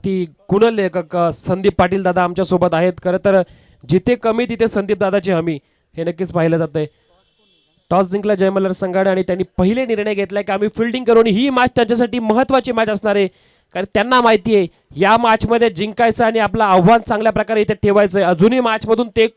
मराठी गुणलेखक संदीप पाटील दादा आमच्या सोबत आहेत। खरं तर जिथे कमी तिथे संदीप दादाची हमी हे नक्कीच पाहिलं जातंय। टॉस जिंकला जय मल्हार संघाने आणि त्यांनी पहिले निर्णय घेतलाय की आम्ही फिल्डिंग करून ही मॅच त्यांच्यासाठी महत्त्वाची मॅच असणार आहे, कारण त्यांना माहिती आहे या मॅच मध्ये जिंकायचं आणि आपलं आव्हान चांगल्या प्रकारे इथे ठेवायचं आहे। अजूनही मॅच मधून ते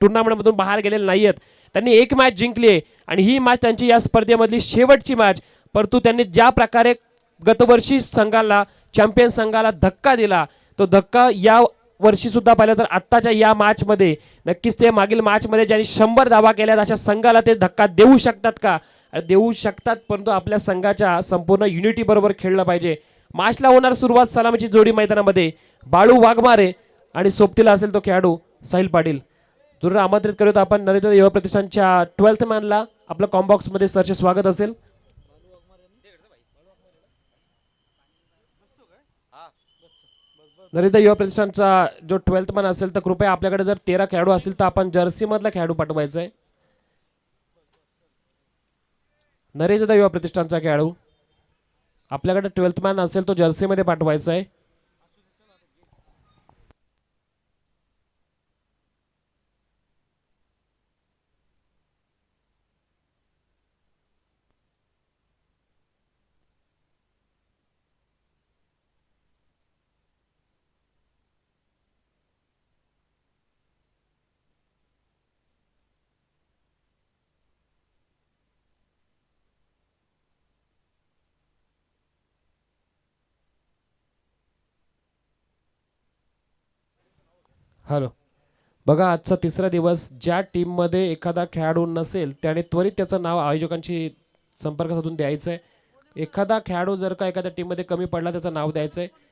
टुर्नामेंट मधून बाहेर गेलेले नाहीयेत। त्यांनी एक मॅच जिंकली आहे आणि ही मॅच त्यांची या स्पर्धेमधली शेवटची मॅच, परंतु त्यांनी ज्या प्रकारे गतवर्षी संघाला चॅम्पियन संघाला धक्का दिला तो धक्का या वर्षी सुद्धा पाहिलं तर आत्ताच्या या मॅच मध्ये नक्कीच ते मागील मॅच मध्ये ज्यांनी 100 धावा केल्यात अशा संघाला ते धक्का देऊ शकतात का? देऊ शकतात, परंतु आपल्या संघाच्या संपूर्ण युनिटी बरोबर खेळलं पाहिजे। मॅचला होणार सुरुवात सलामीची जोडी मैदानामध्ये बाळू वाघमारे आणि सोबतीला असेल तो खेळाडू साहिल पाटील। जरूर आमंत्रित करूयात आपण नरेंद्र युवा प्रतिष्ठानच्या 12th मॅनला आपलं कॉम्बॉक्स मध्ये सरचे स्वागत असेल। नरेंद्र युवा प्रतिष्ठानचा जो 12th मॅन असेल तर कृपया आपल्याकडे जर 13 खेळाडू असतील तर आपण जर्सी मधला खेळाडू पाठवायचा आहे। नरेंद्र युवा प्रतिष्ठानचा खेळाडू आपल्याकडे 12th मॅन असेल तो जर्सी मध्ये पाठवायचा आहे। हॅलो, बघा आजचा तिसरा दिवस, ज्या टीम मध्ये एखादा खेळाडू नसेल त्याने त्वरित त्याचं नाव आयोजकांशी संपर्क साधून द्यायचं आहे। एखादा खेळाडू जर का एखाद्या टीम मध्ये कमी पडला त्याचं नाव द्यायचं आहे।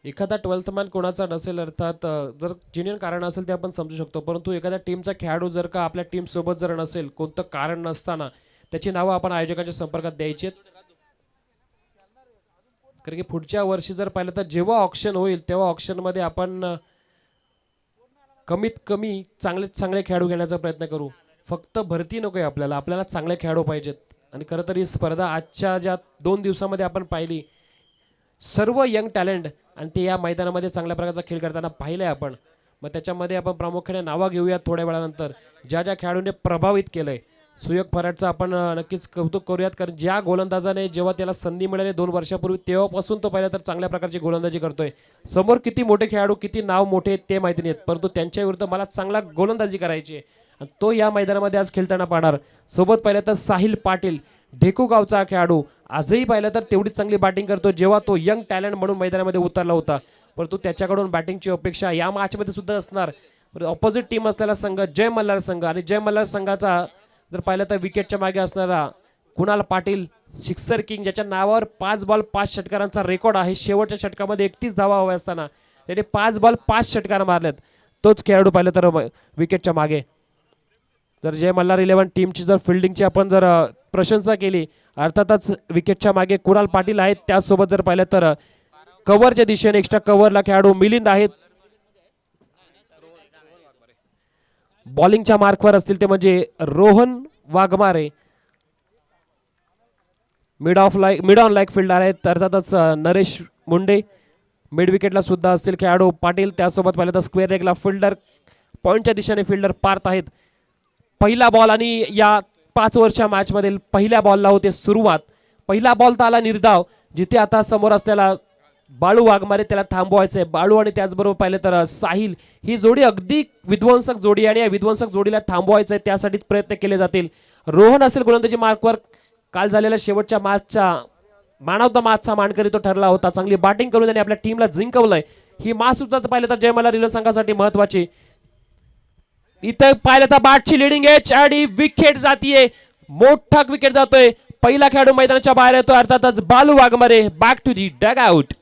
एखादा 12th मॅन कोणाचा नसेल अर्थात जर जेन्युइन कारण असेल ते आपण समजू शकतो, परंतु एखाद्या टीमचा खेळाडू जर का आपल्या टीम सोबत जर नसेल कोणतं कारण नसताना त्याची नावं आपण आयोजकांच्या संपर्कात द्यायची आहेत। कारण की पुढच्या वर्षी जर पाहिलं तर जेव्हा ऑक्शन होईल तेव्हा ऑक्शन मध्ये आपण कमीत कमी चांगले खेळाडू घेण्याचा प्रयत्न करू। फक्त भरती नकोय आपल्याला, आपल्याला चांगले खेळाडू पाहिजेत। आणि खरं तर ही स्पर्धा आजच्या ज्या 2 दिवसामध्ये आपण पाहिली, सर्व यंग टॅलेंट आणि ते या मैदानामध्ये चांगल्या प्रकारचा खेळ करताना पाहिलंय आपण। मग त्याच्यामध्ये आपण प्रामुख्याने नावा घेऊया थोड्या वेळानंतर ज्या ज्या खेळाडूंनी प्रभावित केलंय। सुयोग फराडचं आपण नक्कीच कौतुक करूयात, कारण ज्या गोलंदाजाने जेव्हा त्याला संधी मिळाली 2 वर्षापूर्वी तेव्हापासून तो पहिला तर चांगल्या प्रकारची गोलंदाजी करतोय। समोर किती मोठे खेळाडू किती नाव मोठे आहेत ते माहिती नाहीत, परंतु त्यांच्या विरुद्ध मला चांगला गोलंदाजी करायची आहे आणि तो या मैदानामध्ये आज खेळताना पाहणार। सोबत पाहिलं तर साहिल पाटील ढेकू गावचा खेळाडू आजही पाहिलं तर तेवढीच चांगली बॅटिंग करतो जेव्हा तो यंग टॅलेंट म्हणून मैदानामध्ये उतरला होता, परंतु त्याच्याकडून बॅटिंगची अपेक्षा या मॅचमध्ये सुद्धा असणार। ऑपोजिट टीम असलेला संघ जय मल्हार संघ आणि जय मल्हार संघाचा जर पाहिलं तर विकेटच्या मागे असणारा कुणाल पाटील सिक्सर किंग, ज्याच्या नावावर 5 बॉल 5 षटकारांचा रेकॉर्ड आहे। शेवटच्या षटकामध्ये 31 धावा हव्या असताना त्याने 5 बॉल 5 षटकार मारलेत। तोच खेळाडू पाहिलं तर विकेटच्या मागे जर जय मल्हार 11 टीमची जर फिल्डिंगची आपण जर प्रशंसा केली, अर्थातच विकेटच्या मागे कुणाल पाटील आहेत। त्याचसोबत जर पाहिलं तर कव्हरच्या दिशेने एक्स्ट्रा कव्हरला खेळाडू मिलिंद आहेत। बॉलिंगच्या मार्कवर असतील ते म्हणजे Rohan Waghmare, mid on like fielder आहेत। अर्थातच नरेश मुंडे मिड विकेटला सुद्धा असतील खेळाडू पाटील। त्यासोबत पाहिलं तर स्क्वेअर लेगला फिल्डर पॉइंटच्या दिशेने फिल्डर पार्थ आहेत। पहिला बॉल आणि या 5 वर्षा मॅच मधील पहिल्या बॉलला होते सुरुवात। पहिला बॉल तर आला निर्धाव, जिथे आता समोर असलेला बाळू वाघमारे त्याला थांबवायचंय। बाळू आणि त्याचबरोबर पाहिलं तर साहिल ही जोडी अगदी विध्वंसक जोडी आणि या विध्वंसक जोडीला थांबवायचंय, त्यासाठी प्रयत्न केले जातील। रोहन असेल गोलंदाजी मार्कवर, काल झालेल्या शेवटच्या मॅचचा मॅन ऑफ द मॅचचा मानकरी तो ठरला होता। चांगली बॅटिंग करून त्याने आपल्या टीमला जिंकवलंय। ही मॅच सुद्धा पाहिलं तर जय मल्हार रिले संघासाठी महत्वाची। इथे पाहिलं तर बॅटची लिडिंग एज आणि विकेट जातीये, मोठा विकेट जातोय। पहिला खेळाडू मैदानाच्या बाहेर येतो, अर्थातच Balu Waghmare back to the dugout.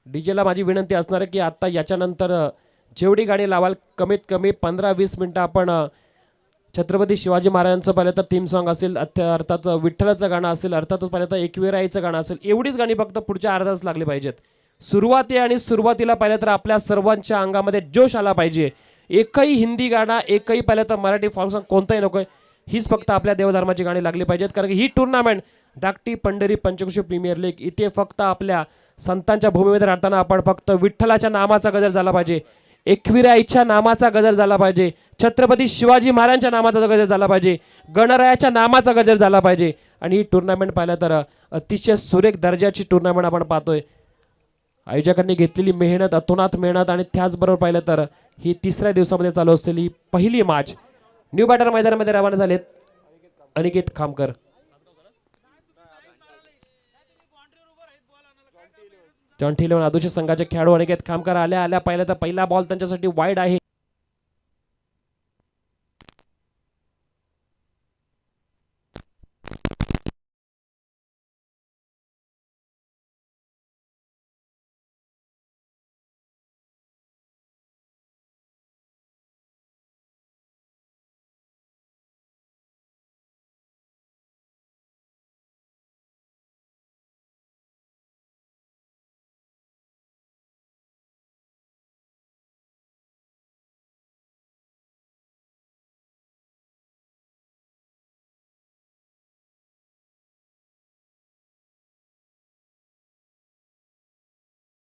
डीजेला माझी विनंती असणार आहे की आता याच्यानंतर जेवढी गाणी लावाल कमीत कमी 15-20 मिनिटं आपण छत्रपती शिवाजी महाराजांचं पाहिलं तर थीम सॉन्ग असेल, अर्थात विठ्ठलाचं गाणं असेल, अर्थातच पाहिलं तर एकविराईचं गाणं असेल, एवढीच गाणी फक्त पुढच्या अर्धा तास लागली पाहिजेत। सुरुवात आहे आणि सुरुवातीला पाहिलं तर आपल्या सर्वांच्या अंगामध्ये जोश आला पाहिजे. एकही हिंदी गाणं, एकही पाहिलं तर मराठी फॉल्क सॉन्ग कोणताही नकोय, हीच फक्त आपल्या देवधर्माची गाणी लागली पाहिजेत. कारण की ही टुर्नामेंट धाकटी पंढरी पंचक्रोशी प्रीमियर लीग इथे फक्त आपल्या संतांच्या भूमीमध्ये राहताना आपण फक्त विठ्ठलाच्या नामाचा गजर झाला पाहिजे, एकविराईच्या नामाचा गजर झाला पाहिजे, छत्रपती शिवाजी महाराजांच्या नामाचा गजर झाला पाहिजे, गणरायाच्या नामाचा गजर झाला पाहिजे. आणि ही टुर्नामेंट पाहिलं तर अतिशय सुरेख दर्जाची टुर्नामेंट आपण पाहतोय. आयोजकांनी घेतलेली मेहनत, अतोनात मेहनत आणि त्याचबरोबर पाहिलं तर ही तिसऱ्या दिवसामध्ये चालू असलेली पहिली मॅच. न्यू बॅटर मैदानामध्ये रवाना झालेत अनिकेत खामकर. जॉन्टी 11 आदूचे संघाचे खेळाडू अनिकेत खामकर आल्या आल्या पाहिलं तर पहिला बॉल त्यांच्यासाठी वाईड आहे.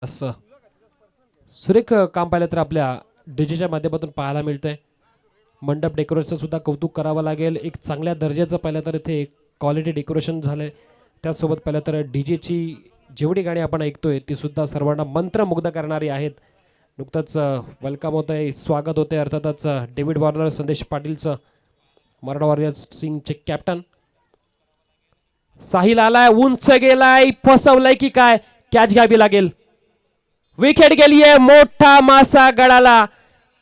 असं सुरेख काम पाहिलं तर आपल्या डीजेच्या माध्यमातून पाहायला मिळतंय. मंडप डेकोरेशनचं सुद्धा कौतुक करावं लागेल. एक चांगल्या दर्जाचं पाहिलं तर इथे क्वालिटी डेकोरेशन झालंय. त्यासोबत पाहिलं तर डीजेची जेवढी गाणी आपण ऐकतोय ती सुद्धा सर्वांना मंत्रमुग्ध करणारी आहेत. नुकतंच वेलकम होत आहे, स्वागत होते अर्थातच डेव्हिड वॉर्नर संदेश पाटीलचं, मराठा वॉरियर्स सिंगचे कॅप्टन. साहिल आलाय, उंच गेलाय, फसवलाय की काय, कॅच घ्यावी लागेल. विकेट गेलीये, मोठा मासा गळाला,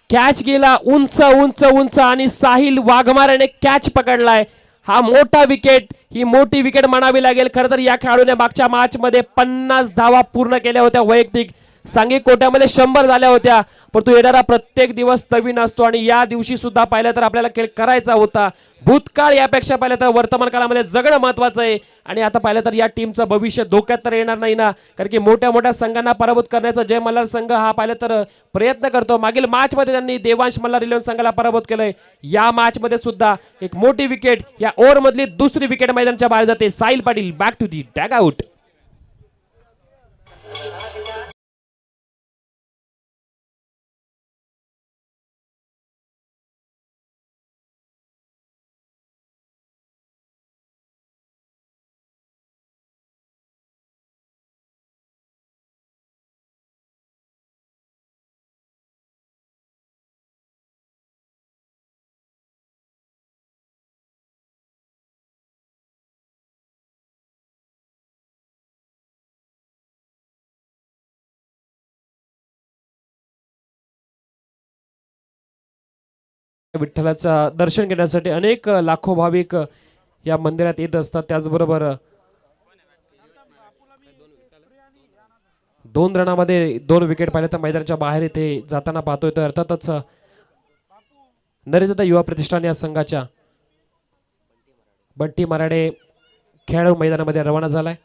कॅच गेला उंच उंच उंच आणि साहिल वाघमारेने कॅच पकडलाय. हा मोठा विकेट, ही मोठी विकेट म्हणावी लागेल. खरं तर या खेळाडूने मागच्या मॅच मध्ये 50 धावा पूर्ण केल्या होत्या वैयक्तिक, सांघिक कोट्यामध्ये 100 झाल्या होत्या. परंतु येणारा प्रत्येक दिवस नवीन असतो आणि या दिवशी सुद्धा पाहिलं तर आपल्याला खेळ करायचा होता. भूतकाळ यापेक्षा पाहिलं तर वर्तमान काळामध्ये जगणं महत्वाचं आहे. आणि आता पाहिलं तर या टीमचं भविष्य धोक्यात तर येणार नाही ना, कारण की मोठ्या मोठ्या संघांना पराभूत करण्याचा जय मल्हार संघ हा पाहिलं तर प्रयत्न करतो. मागील मॅच मध्ये त्यांनी देवांश मल्हार इलेव्हन संघाला पराभूत केलंय. या मॅच मध्ये सुद्धा एक मोठी विकेट, या ओव्हर मधली दुसरी विकेट मैदानाच्या बाहेर जाते. Sahil Patil back to the dugout. विठ्ठलाचा दर्शन घेण्यासाठी अनेक लाखो भाविक या मंदिरात येत असतात. त्याचबरोबर 2 रनामध्ये 2 विकेट पाहिल्या तर मैदानाच्या बाहेर इथे जाताना पाहतोय. तर अर्थातच नरेंद्र युवा प्रतिष्ठान या संघाच्या बंटी मराडे खेळाडू मैदानामध्ये रवाना झालाय.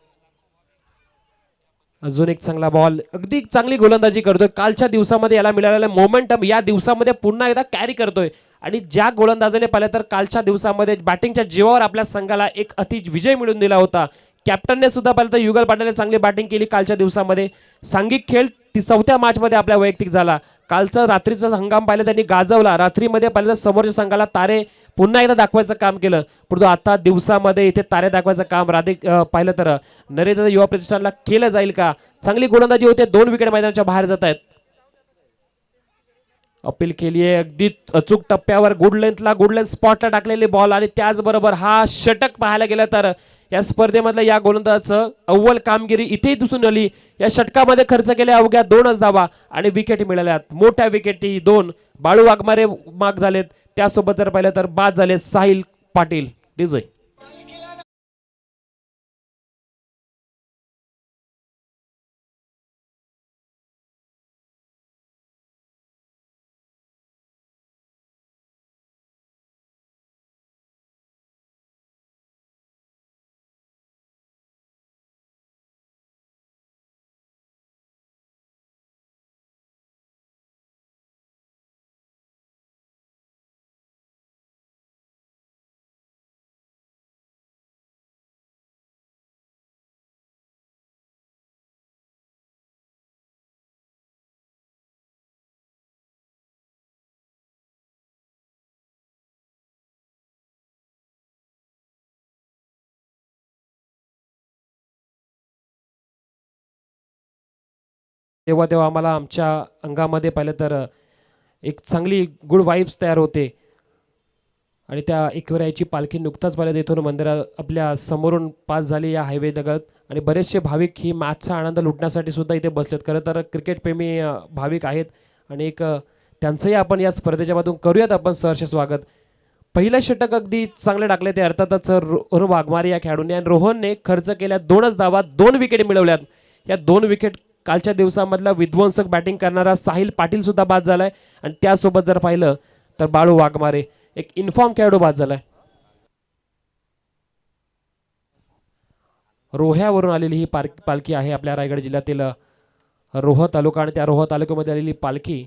अजून एक चांगला बॉल, अगदी चांगली गोलंदाजी करतोय. कालच्या दिवसामध्ये याला मिळालेला मोमेंटम या दिवसामध्ये पुन्हा एकदा कॅरी करतोय. आणि ज्या गोलंदाजाने पाहिलं तर कालच्या दिवसामध्ये बॅटिंगच्या जीवावर आपल्या संघाला एक अति विजय मिळवून दिला होता. कॅप्टनने सुद्धा पाहिलं तर युगल पाटीलने चांगली बॅटिंग केली कालच्या दिवसामध्ये. सांघिक खेळ चौथ्या मॅच मध्ये आपल्या वैयक्तिक झाला. कालचा रात्रीचा हंगाम पाहिलं त्यांनी गाजवला. रात्रीमध्ये पाहिलं तर समोरच्या संघाला तारे पुन्हा एकदा दाखवायचं काम केलं. परंतु आता दिवसामध्ये इथे तारे दाखवायचं काम पाहिलं तर नरेंद्र युवा प्रतिष्ठानला केलं जाईल का. चांगली गोलंदाजी होते, 2 विकेट मैदानाच्या बाहेर जात आहेत. अपील केली आहे अगदी अचूक टप्प्यावर, गुड लेंथ स्पॉटला टाकलेली बॉल. आणि त्याचबरोबर हा षटक पाहायला गेलं तर या स्पर्धेमधल्या या गोलंदाजाचं अव्वल कामगिरी इथेही दिसून आली. या षटकामध्ये खर्च केल्या अवघ्या 2च धावा आणि विकेट मिळाल्यात. मोठ्या विकेटी 2 बाळू वाघमारे माग झालेत. त्यासोबत जर पाहिलं तर बाद झालेत साहिल पाटील. विजय तेव्हा तेव्हा आम्हाला आमच्या अंगामध्ये पाहिलं तर एक चांगली गुड वाईब्स तयार होते. आणि त्या एकविराईची पालखी नुकताच पाहिलं इथून मंदिरात आपल्या समोरून पास झाली या हायवे लगत. आणि बरेचसे भाविक ही मॅचचा आनंद लुटण्यासाठी सुद्धा इथे बसलेत. खरं तर क्रिकेटप्रेमी भाविक आहेत आणि एक त्यांचंही आपण या स्पर्धेच्या मधून करूयात आपण सहर्ष स्वागत. पहिलं षटक अगदी चांगले टाकले ते अर्थातच रोहन वाघमारे या खेळाडूने. आणि रोहनने खर्च केल्या 2च धावात 2 विकेट मिळवल्यात. या 2 विकेट कालच्या दिवसामधला विध्वंसक बॅटिंग करणारा साहिल पाटील सुद्धा बाद झालाय. आणि त्यासोबत जर पाहिलं तर बाळू वाघमारे एक इन्फॉर्म खेळाडू बाद झालाय. रोह्यावरून आलेली ही पालखी आहे आपल्या रायगड जिल्ह्यातील रोह तालुका. आणि त्या रोह तालुक्यामध्ये आलेली पालखी.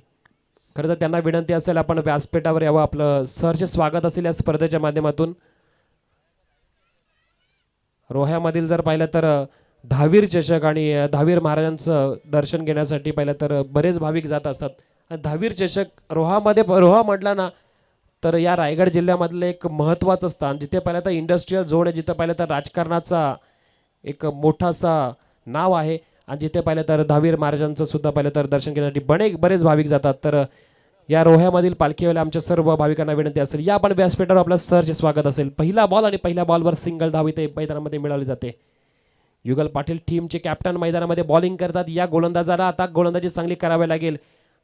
खरं तर त्यांना विनंती असेल आपण व्यासपीठावर यावं. आपलं सहर्ष स्वागत असेल या स्पर्धेच्या माध्यमातून. रोह्यामधील जर पाहिलं तर दहावीर चषक आणि दहावीर महाराजांचं दर्शन घेण्यासाठी पाहिलं तर बरेच भाविक जात असतात. दहावीर चषक रोहा म्हटला ना तर या रायगड जिल्ह्यामधलं एक महत्त्वाचं स्थान. जिथे पाहिलं तर इंडस्ट्रीयल झोन आहे, जिथे पाहिलं तर राजकारणाचा एक मोठासा नाव आहे. आणि जिथे पाहिलं तर दहावीर महाराजांचं सुद्धा पाहिलं तर दर्शन घेण्यासाठी बरेच भाविक जातात. तर या रोह्यामधील पालखीवाल्या आमच्या सर्व भाविकांना विनंती असेल या आपण व्यासपीठावर आपलं सहर्ष स्वागत असेल. पहिला बॉल आणि पहिल्या बॉलवर सिंगल धाव इथे मैदानामध्ये मिळवली जाते. युगल पाटील टीमचे कॅप्टन मैदानामध्ये बॉलिंग करतात. या गोलंदाजाला आता गोलंदाजी चांगली करावी लागेल.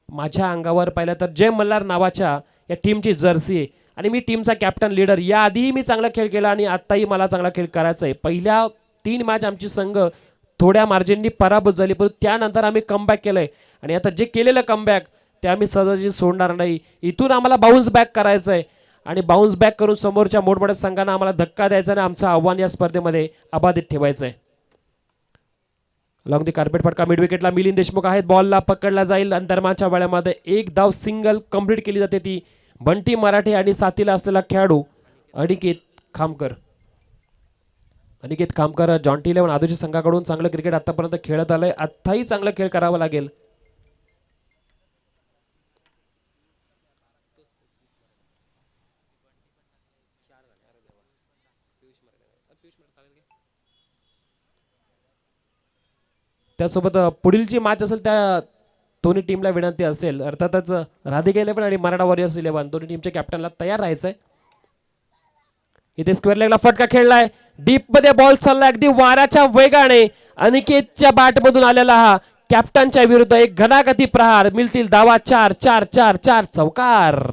माझ्या अंगावर पाहिलं तर जय मल्हार नावाच्या या टीमची जर्सी आहे आणि मी टीमचा कॅप्टन लीडर. याआधीही मी चांगला खेळ केला आणि आत्ताही मला चांगला खेळ करायचा आहे. पहिल्या 3 मॅच आमची संघ थोड्या मार्जिननी पराभूत झाली, परंतु त्यानंतर आम्ही कमबॅक केलंय. आणि आता जे केलेलं कमबॅक ते आम्ही सहजासहजी सोडणार नाही. इथून आम्हाला बाउन्स बॅक करायचं आहे आणि बाउन्स बॅक करून समोरच्या मोठमोठ्या संघांना आम्हाला धक्का द्यायचा आणि आमचं आव्हान या स्पर्धेमध्ये अबाधित ठेवायचं आहे. लॉंग दी कार्पेट फटका मिड विकेटला मिलिंद देशमुख आहेत. बॉलला पकडला जाईल आणि दरम्यानच्या वेळामध्ये एक धाव सिंगल कंप्लीट केली जाते. ती बंटी मराठे आणि साथीला असलेला खेळाडू अनिकेत खामकर. अनिकेत खामकर जॉन्टी 11 आदर्श संघाकडून चांगलं क्रिकेट आतापर्यंत खेळत आलंय. आत्ताही चांगलं खेळ करावं लागेल. त्यासोबत पुढील जी मॅच असेल त्या दोन्ही टीमला विनंती असेल अर्थातच राधिका 11 आणि मराठा वॉरियर्स 11 दोन्ही टीमच्या कॅप्टनला तयार राहायचंय. इथे स्क्वेअर लेगला फटका खेळलाय. डीप मध्ये बॉल चाललाय अगदी वाऱ्याच्या वेगाने. अनिकेतच्या बॅट मधून आलेला हा कॅप्टनच्या विरुद्ध एक घनागती प्रहार. मिळतील धावा 4 4 4 4 चौकार.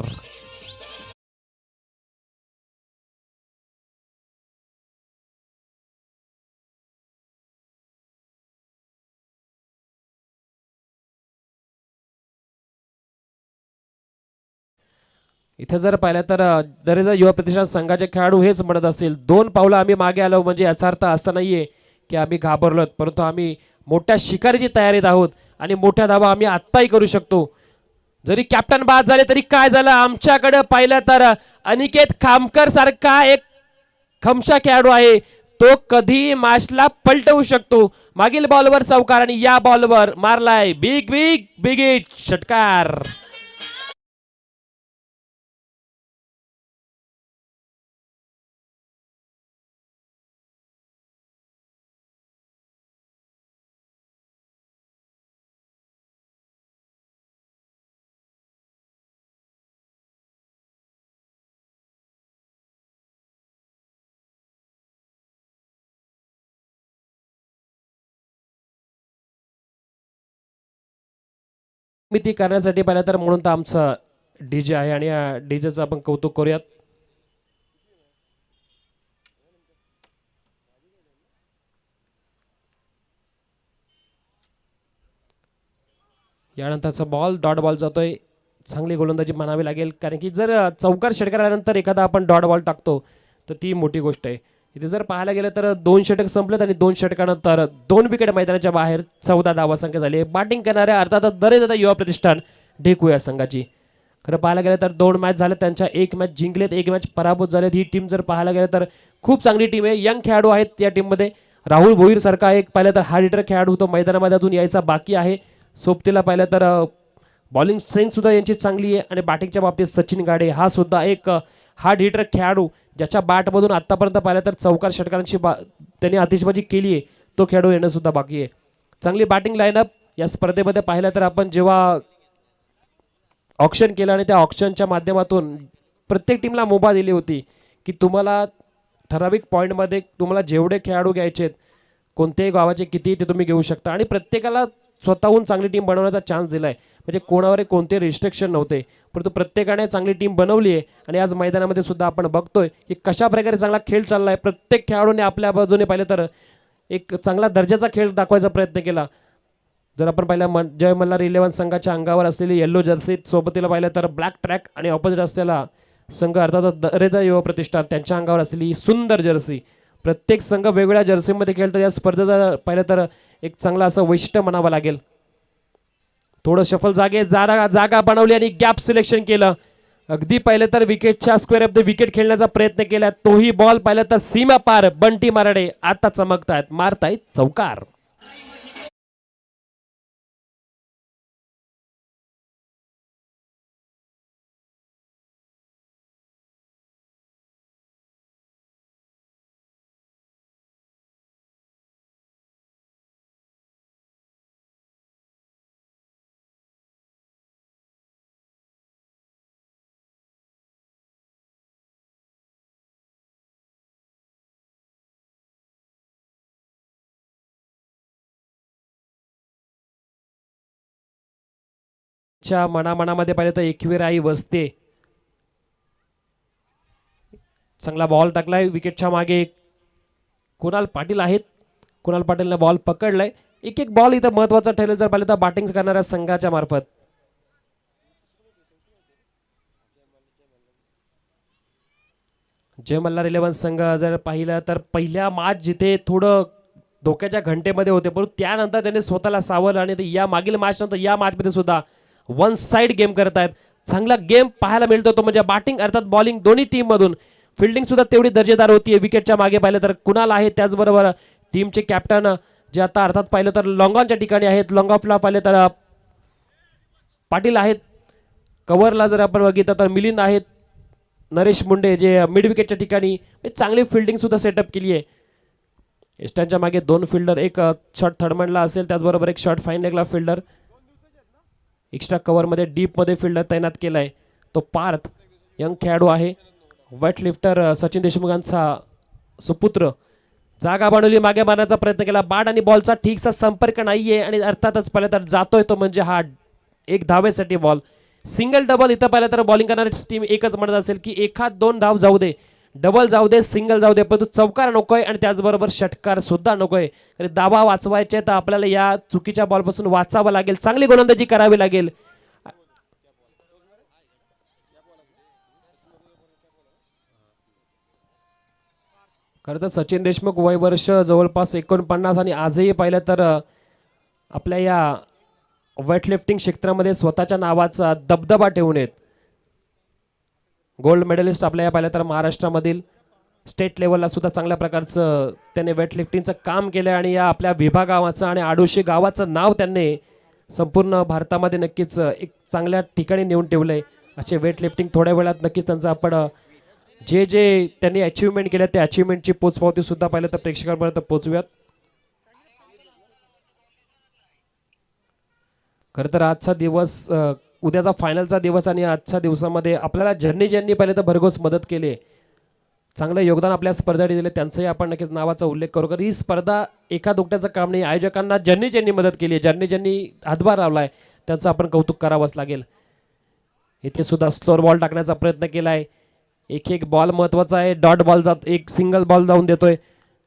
इथे जर पाहिलं तर दरेजा युवा प्रतिष्ठान संघाचे खेळाडू हेच म्हणत असतील 2 पावलं आम्ही मागे आलो म्हणजे याचा अर्थ असा नाहीये की आम्ही घाबरलोत, परंतु आम्ही मोठ्या शिकारीची तयारीत आहोत आणि मोठ्या धावा आम्ही आत्ताही करू शकतो. जरी कॅप्टन बाद झाले तरी काय झालं. आमच्याकडे पाहिलं तर अनिकेत खामकर सारखा एक खमशा खेळाडू आहे. तो कधी मॅचला पलटवू शकतो. मागील बॉलवर चौकार आणि या बॉलवर मारलाय बिग बिग बिग हिट षटकार. ती करण्यासाठी पाहिलं तर म्हणून तर आमचं डीजे आहे आणि या डीजेचं आपण कौतुक करूयात. यानंतरचा बॉल डॉट बॉल जातोय. चांगली गोलंदाजी म्हणावी लागेल कारण की जर चौकार षटकारानंतर एखादा आपण डॉट बॉल टाकतो तर ती मोठी गोष्ट आहे. इथे जर पाहायला गेलं तर 2 षटक संपलेत आणि 2 षटकानंतर 2 विकेट मैदानाच्या बाहेर 14 धावा संख्या झाली. बॅटिंग करणाऱ्या अर्थातच दरेजा युवा प्रतिष्ठान ढेकू या संघाची. खरं पाहायला गेलं तर 2 मॅच झाले त्यांच्या. 1 मॅच जिंकलेत 1 मॅच पराभूत झालेत. ही टीम जर पाहायला गेलं तर खूप चांगली टीम आहे. यंग खेळाडू आहेत या टीममध्ये. राहुल भोईर सारखा एक पाहिलं तर हार्ड हिटर खेळाडू तो मैदानामध्ये अजून यायचा बाकी आहे. सोबतीला पाहिलं तर बॉलिंग स्ट्रेंथ सुद्धा यांची चांगली आहे आणि बॅटिंगच्या बाबतीत सचिन गाडे हा सुद्धा एक हार्ड हिटर खेळाडू ज्याच्या बॅटमधून आतापर्यंत पाहिलं तर चौकार षटकारांची त्यांनी आतिषबाजी केली आहे. तो खेळाडू येणं सुद्धा बाकी आहे. चांगली बॅटिंग लाईनअप या स्पर्धेमध्ये पाहिलं तर आपण जेव्हा ऑक्शन केलं आणि त्या ऑक्शनच्या माध्यमातून प्रत्येक टीमला मुभा दिली होती की तुम्हाला ठराविक पॉईंटमध्ये तुम्हाला जेवढे खेळाडू घ्यायचे आहेत, कोणत्याही गावाचे किती ते तुम्ही घेऊ शकता आणि प्रत्येकाला स्वतःहून चांगली टीम बनवण्याचा चान्स दिला आहे. म्हणजे कोणावर कोणते रिस्ट्रिक्शन नव्हते, परंतु प्रत्येकाने चांगली टीम बनवली आहे. आणि आज मैदानामध्ये सुद्धा आपण बघतोय की कशा प्रकारे चांगला खेळ चालला आहे. प्रत्येक खेळाडूने आपल्या बाजूने पाहिलं तर एक चांगला दर्जाचा खेळ दाखवायचा प्रयत्न केला. जर आपण पाहिलं जय मल्हार 11 संघाच्या अंगावर असलेली येल्लो जर्सी सोबतीला पाहिलं तर ब्लॅक ट्रॅक आणि ऑपोजिट असलेला संघ अर्थात हृदय युवा प्रतिष्ठान त्यांच्या अंगावर असलेली ही सुंदर जर्सी. प्रत्येक संघ वेगवेगळ्या जर्सीमध्ये खेळतो. या स्पर्धेचा पाहिलं तर एक चांगला असं वैशिष्ट्य म्हणावं लागेल. थोडं शफल जागा बनवली आणि गॅप सिलेक्शन केलं. अगदी पाहिलं तर विकेटच्या स्क्वेअर ऑफ द विकेट खेळण्याचा प्रयत्न केला. तोही बॉल पाहिलं तर सीमा पार. बंटी मराडे आता चमकतायत, मारतायत चौकार. मनामध्ये पाहिलं तर एकवीर आई वसते. चांगला बॉल टाकलाय विकेटच्या मागे. कुणाल पाटील आहेत. कुणाल पाटीलने बॉल पकडलाय. एक एक बॉल इथं महत्वाचा ठरेल जर पाहिलं तर बॅटिंग करणाऱ्या संघाच्या मार्फत. जय मल्हार 11 संघ जर पाहिलं तर पहिल्या मॅच जिथे थोडं धोक्याच्या घंटेमध्ये होते, परंतु त्यानंतर त्यांनी स्वतःला सावरलं आणि या मागील मॅच नंतर या मॅचमध्ये सुद्धा वन साइड गेम करत आहेत. चांगला गेम पाहायला मिळतो तो म्हणजे बॅटिंग अर्थात बॉलिंग दोन्ही टीम मधून. फिल्डिंग सुद्धा तेवढी दर्जेदार होती. विकेटच्या मागे पाहिलं तर कुणाल आहे, त्याचबरोबर टीमचे कॅप्टन जे आता अर्थात पाहिलं तर लॉंगॉनच्या ठिकाणी आहेत. लॉंग ऑफला पाहिलं तर पाटील आहेत. कव्हरला जर आपण बघितलं तर मिलिंद आहेत. नरेश मुंडे जे मिड विकेटच्या ठिकाणी चांगली फिल्डिंग सुद्धा सेटअप केली आहे. एस्टनच्या मागे 2 फिल्डर, एक शॉट थर्डमॅनला असेल, त्याचबरोबर एक शॉट फाईन लेगला फिल्डर. एक्स्ट्रा कव्हरमध्ये डीपमध्ये फिल्डर तैनात केलाय तो पार्थ, यंग खेळाडू आहे. वेट लिफ्टर सचिन देशमुखांचा सुपुत्र. जागा बनवली, मागे मारण्याचा प्रयत्न केला. बॅट आणि बॉलचा ठीकसा संपर्क नाहीये आणि अर्थातच पाहिलं तर जातोय तो म्हणजे हा एक धावेसाठी बॉल. सिंगल डबल इथं पाहिलं तर बॉलिंग करणारी टीम एकच म्हणत असेल की एखाद 2 धाव जाऊ दे, डबल जाऊ दे, सिंगल जाऊ दे, परंतु चौकार नकोय आणि त्याचबरोबर षटकार सुद्धा नकोय. दाबा वाचवायचे तर आपल्याला या चुकीच्या बॉलपासून वाचावं लागेल. चांगली गोलंदाजी करावी लागेल. खरं तर सचिन देशमुख वय वर्ष जवळपास 49 आणि आजही पाहिलं तर आपल्या या वेटलिफ्टिंग क्षेत्रामध्ये स्वतःच्या नावाचा दबदबा ठेवून आहेत. गोल्ड मेडलिस्ट आपल्या या पाहिलं तर महाराष्ट्रामधील स्टेट लेवलला सुद्धा चांगल्या प्रकारचं त्याने वेटलिफ्टिंगचं काम केलं आणि या आपल्या विभागाचं आणि आडोशी गावाचं नाव त्यांनी संपूर्ण भारतामध्ये नक्कीच एक चांगल्या ठिकाणी नेऊन ठेवलंय. असे वेटलिफ्टिंग थोड्या वेळात नक्कीच त्यांचं आपण जे जे त्यांनी अचिव्हमेंट केल्या त्या अचिव्हमेंटची पोचपावती सुद्धा पाहिलं तर प्रेक्षकांपर्यंत पोहोचूयात. खरं तर आजचा दिवस उद्याचा फायनलचा दिवस आणि आजच्या दिवसामध्ये आपल्याला ज्यांनी पहिले तर भरघोस मदत केली, चांगलं योगदान आपल्या स्पर्धेसाठी दिले, त्यांचंही आपण नक्कीच नावाचा उल्लेख करू. कारण ही स्पर्धा एका दुकट्याचं काम नाही. आयोजकांना ज्यांनी मदत केली आहे, ज्यांनी हातभार लावलाय त्यांचं आपण कौतुक करावंच लागेल. इथे सुद्धा स्लोअर बॉल टाकण्याचा प्रयत्न केलाय. एक बॉल महत्वाचा आहे. डॉट बॉल जात, एक सिंगल बॉल जाऊन देतोय.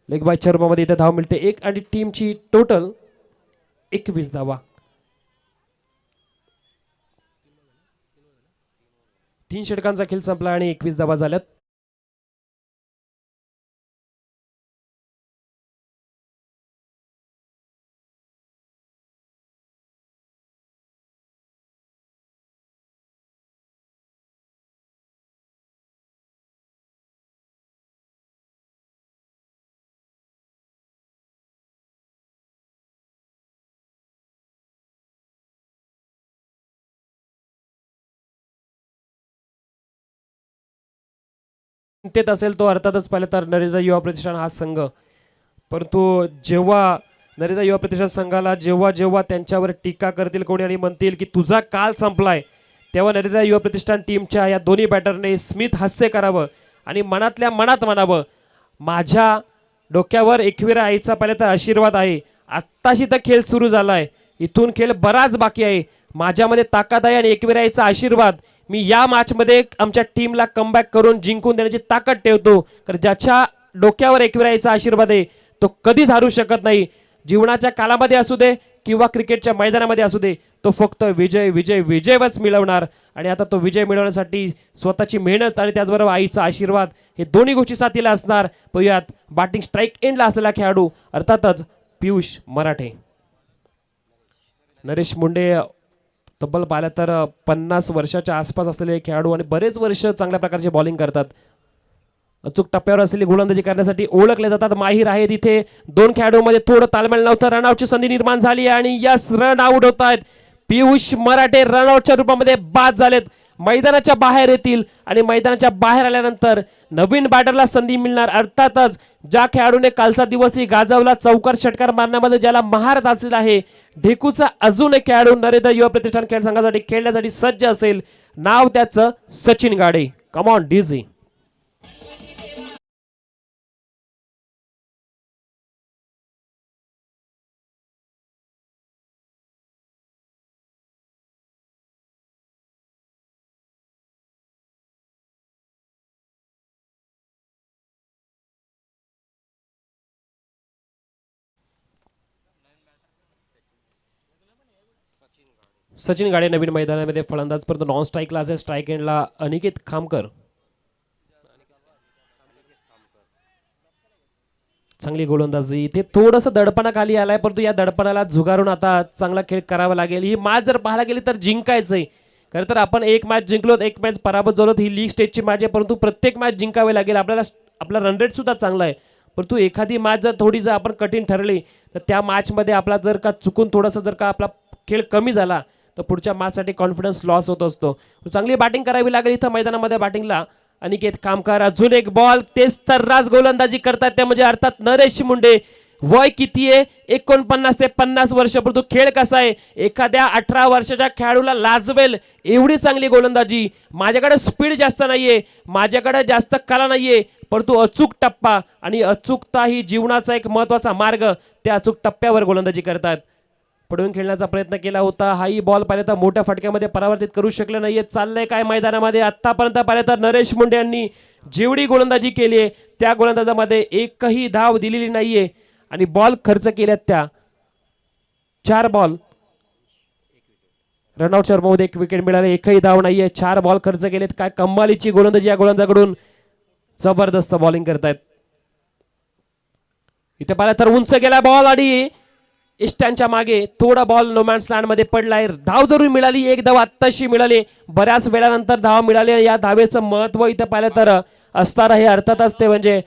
लेग बायच्या रूपामध्ये इथे धाव मिळते एक आणि टीमची टोटल 21 धावा. 3 षटकांचा खेळ संपला आणि 21 धावा झाल्यात. चिंतेत असेल तो अर्थातच पाहिलं तर नरेंद्र युवा प्रतिष्ठान हा संघ, परंतु जेव्हा नरेंद्र युवा प्रतिष्ठान संघाला जेव्हा जेव्हा त्यांच्यावर टीका करतील कोणी आणि म्हणतील की तुझा काल संपलाय, तेव्हा नरेंद्र युवा प्रतिष्ठान टीमच्या या दोन्ही बॅटरने स्मित हास्य करावं आणि मनातल्या मनात म्हणावं, माझ्या डोक्यावर एकविरा आईचा पहिला तर आशीर्वाद आहे. आत्ताशी तर खेळ सुरू झालाय, इथून खेळ बराच बाकी आहे. माझ्यामध्ये ताकद आहे आणि एकविरा आईचा आशीर्वाद मी या मॅचमध्ये आमच्या टीमला कमबॅक करून जिंकून देण्याची ताकद ठेवतो. कारण ज्याच्या डोक्यावर एकविरा आईचा आशीर्वाद आहे तो कधीच हारू शकत नाही. जीवनाच्या कालामध्ये असू दे किंवा क्रिकेटच्या मैदानामध्ये असू दे, तो फक्त विजय विजय विजयच मिळवणार. आणि आता तो विजय मिळवण्यासाठी स्वतःची मेहनत आणि त्याचबरोबर आईचा आशीर्वाद हे दोन्ही गोष्टी साथीला असणार. पाहूयात बॅटिंग स्ट्राईक एंडला असलेला खेळाडू अर्थातच पियुष मराठे. नरेश मुंडे तब्बल पाहिलं तर 50 वर्षाच्या आसपास असलेले खेळाडू आणि बरेच वर्ष चांगल्या प्रकारचे बॉलिंग करतात. अचूक टप्प्यावर असलेली गोलंदाजी करण्यासाठी ओळखले जातात, माहीर आहेत. इथे दोन खेळाडूंमध्ये थोडं ताळमेळ नव्हतं, रनआउटची संधी निर्माण झाली आणि यस रन आउट होत आहेत. पियुष मराठे रनआउटच्या रूपामध्ये बाद झालेत, मैदानाच्या बाहेर येतील आणि मैदानाच्या बाहेर आल्यानंतर नवीन बॅटरला संधी मिळणार. अर्थातच ज्या खेळाडूने कालचा दिवसही गाजवला, चौकार षटकार मारण्यामध्ये ज्याला महारत असेल आहे, ढेकूचा अजून एक खेळाडू नरेंद्र युवा प्रतिष्ठान खेळ संघासाठी खेळण्यासाठी सज्ज असेल. नाव त्याचं सचिन गाडे. कम ऑन डीजी. सचिन गाडे नवीन मैदानामध्ये फलंदाज, परंतु नॉन स्ट्राईकला असेल. स्ट्राईक एंडला अनिकेत खामकर. चांगली गोलंदाजी. इथे थोडंसं दडपणाखाली आलाय, परंतु या दडपणाला झुगारून आता चांगला खेळ करावा लागेल. ही मॅच जर पाहायला गेली तर जिंकायचंय. खरं तर आपण एक मॅच जिंकलोत, एक मॅच पराभूत झालोत. ही लीग स्टेजची मॅच आहे, परंतु प्रत्येक मॅच जिंकावी लागेल. आपल्याला आपला रन रेट सुद्धा चांगला आहे, परंतु एखादी मॅच जर थोडी जर आपण कठीण ठरली तर त्या मॅचमध्ये आपला जर का चुकून थोडासा जर का आपला खेळ कमी झाला तर पुढच्या मॅचसाठी कॉन्फिडन्स लॉस होत असतो. चांगली बॅटिंग करावी लागेल इथं मैदानामध्ये. बॅटिंगला अनिकेत खामकर. अजून एक बॉल. तेच तर राज गोलंदाजी करतात ते म्हणजे अर्थात नरेश मुंडे. वय किती आहे? 49 ते 50 वर्ष. परंतु खेळ कसा आहे, एखाद्या 18 वर्षाच्या खेळाडूला लाजवेल एवढी चांगली गोलंदाजी. माझ्याकडे स्पीड जास्त नाहीये, माझ्याकडे जास्त कला नाहीये, परंतु अचूक टप्पा आणि अचूकता ही जीवनाचा एक महत्वाचा मार्ग. त्या अचूक टप्प्यावर गोलंदाजी करतात. पडून खेळण्याचा प्रयत्न केला होता, हाही बॉल पाहिलं तर मोठ्या फटक्यामध्ये परावर्तित करू शकले नाहीये. चाललंय काय मैदानामध्ये आतापर्यंत पाहिलं तर नरेश मुंडे यांनी जेवढी गोलंदाजी केली आहे त्या गोलंदाजामध्ये एकही धाव दिलेली नाहीये आणि बॉल खर्च केल्यात त्या 4 बॉल. रनआउटच्या मध्ये 1 विकेट मिळाले, एकही धाव नाहीये, 4 बॉल खर्च केलेत. काय कमालीची गोलंदाजी या गोलंदाजाकडून. जबरदस्त बॉलिंग करतायत. इथे पाहिलं तर उंच गेला बॉल आणि इष्टांच्या मागे थोडा बॉल नोमॅन्स लँड मध्ये पडलाय. धाव जरूर मिळाली, एक धाव आत्ताशी मिळाली, बऱ्याच वेळानंतर धाव मिळाली. या धावेचं महत्व इथं पाहिलं तर असणार आहे. अर्थातच ते म्हणजे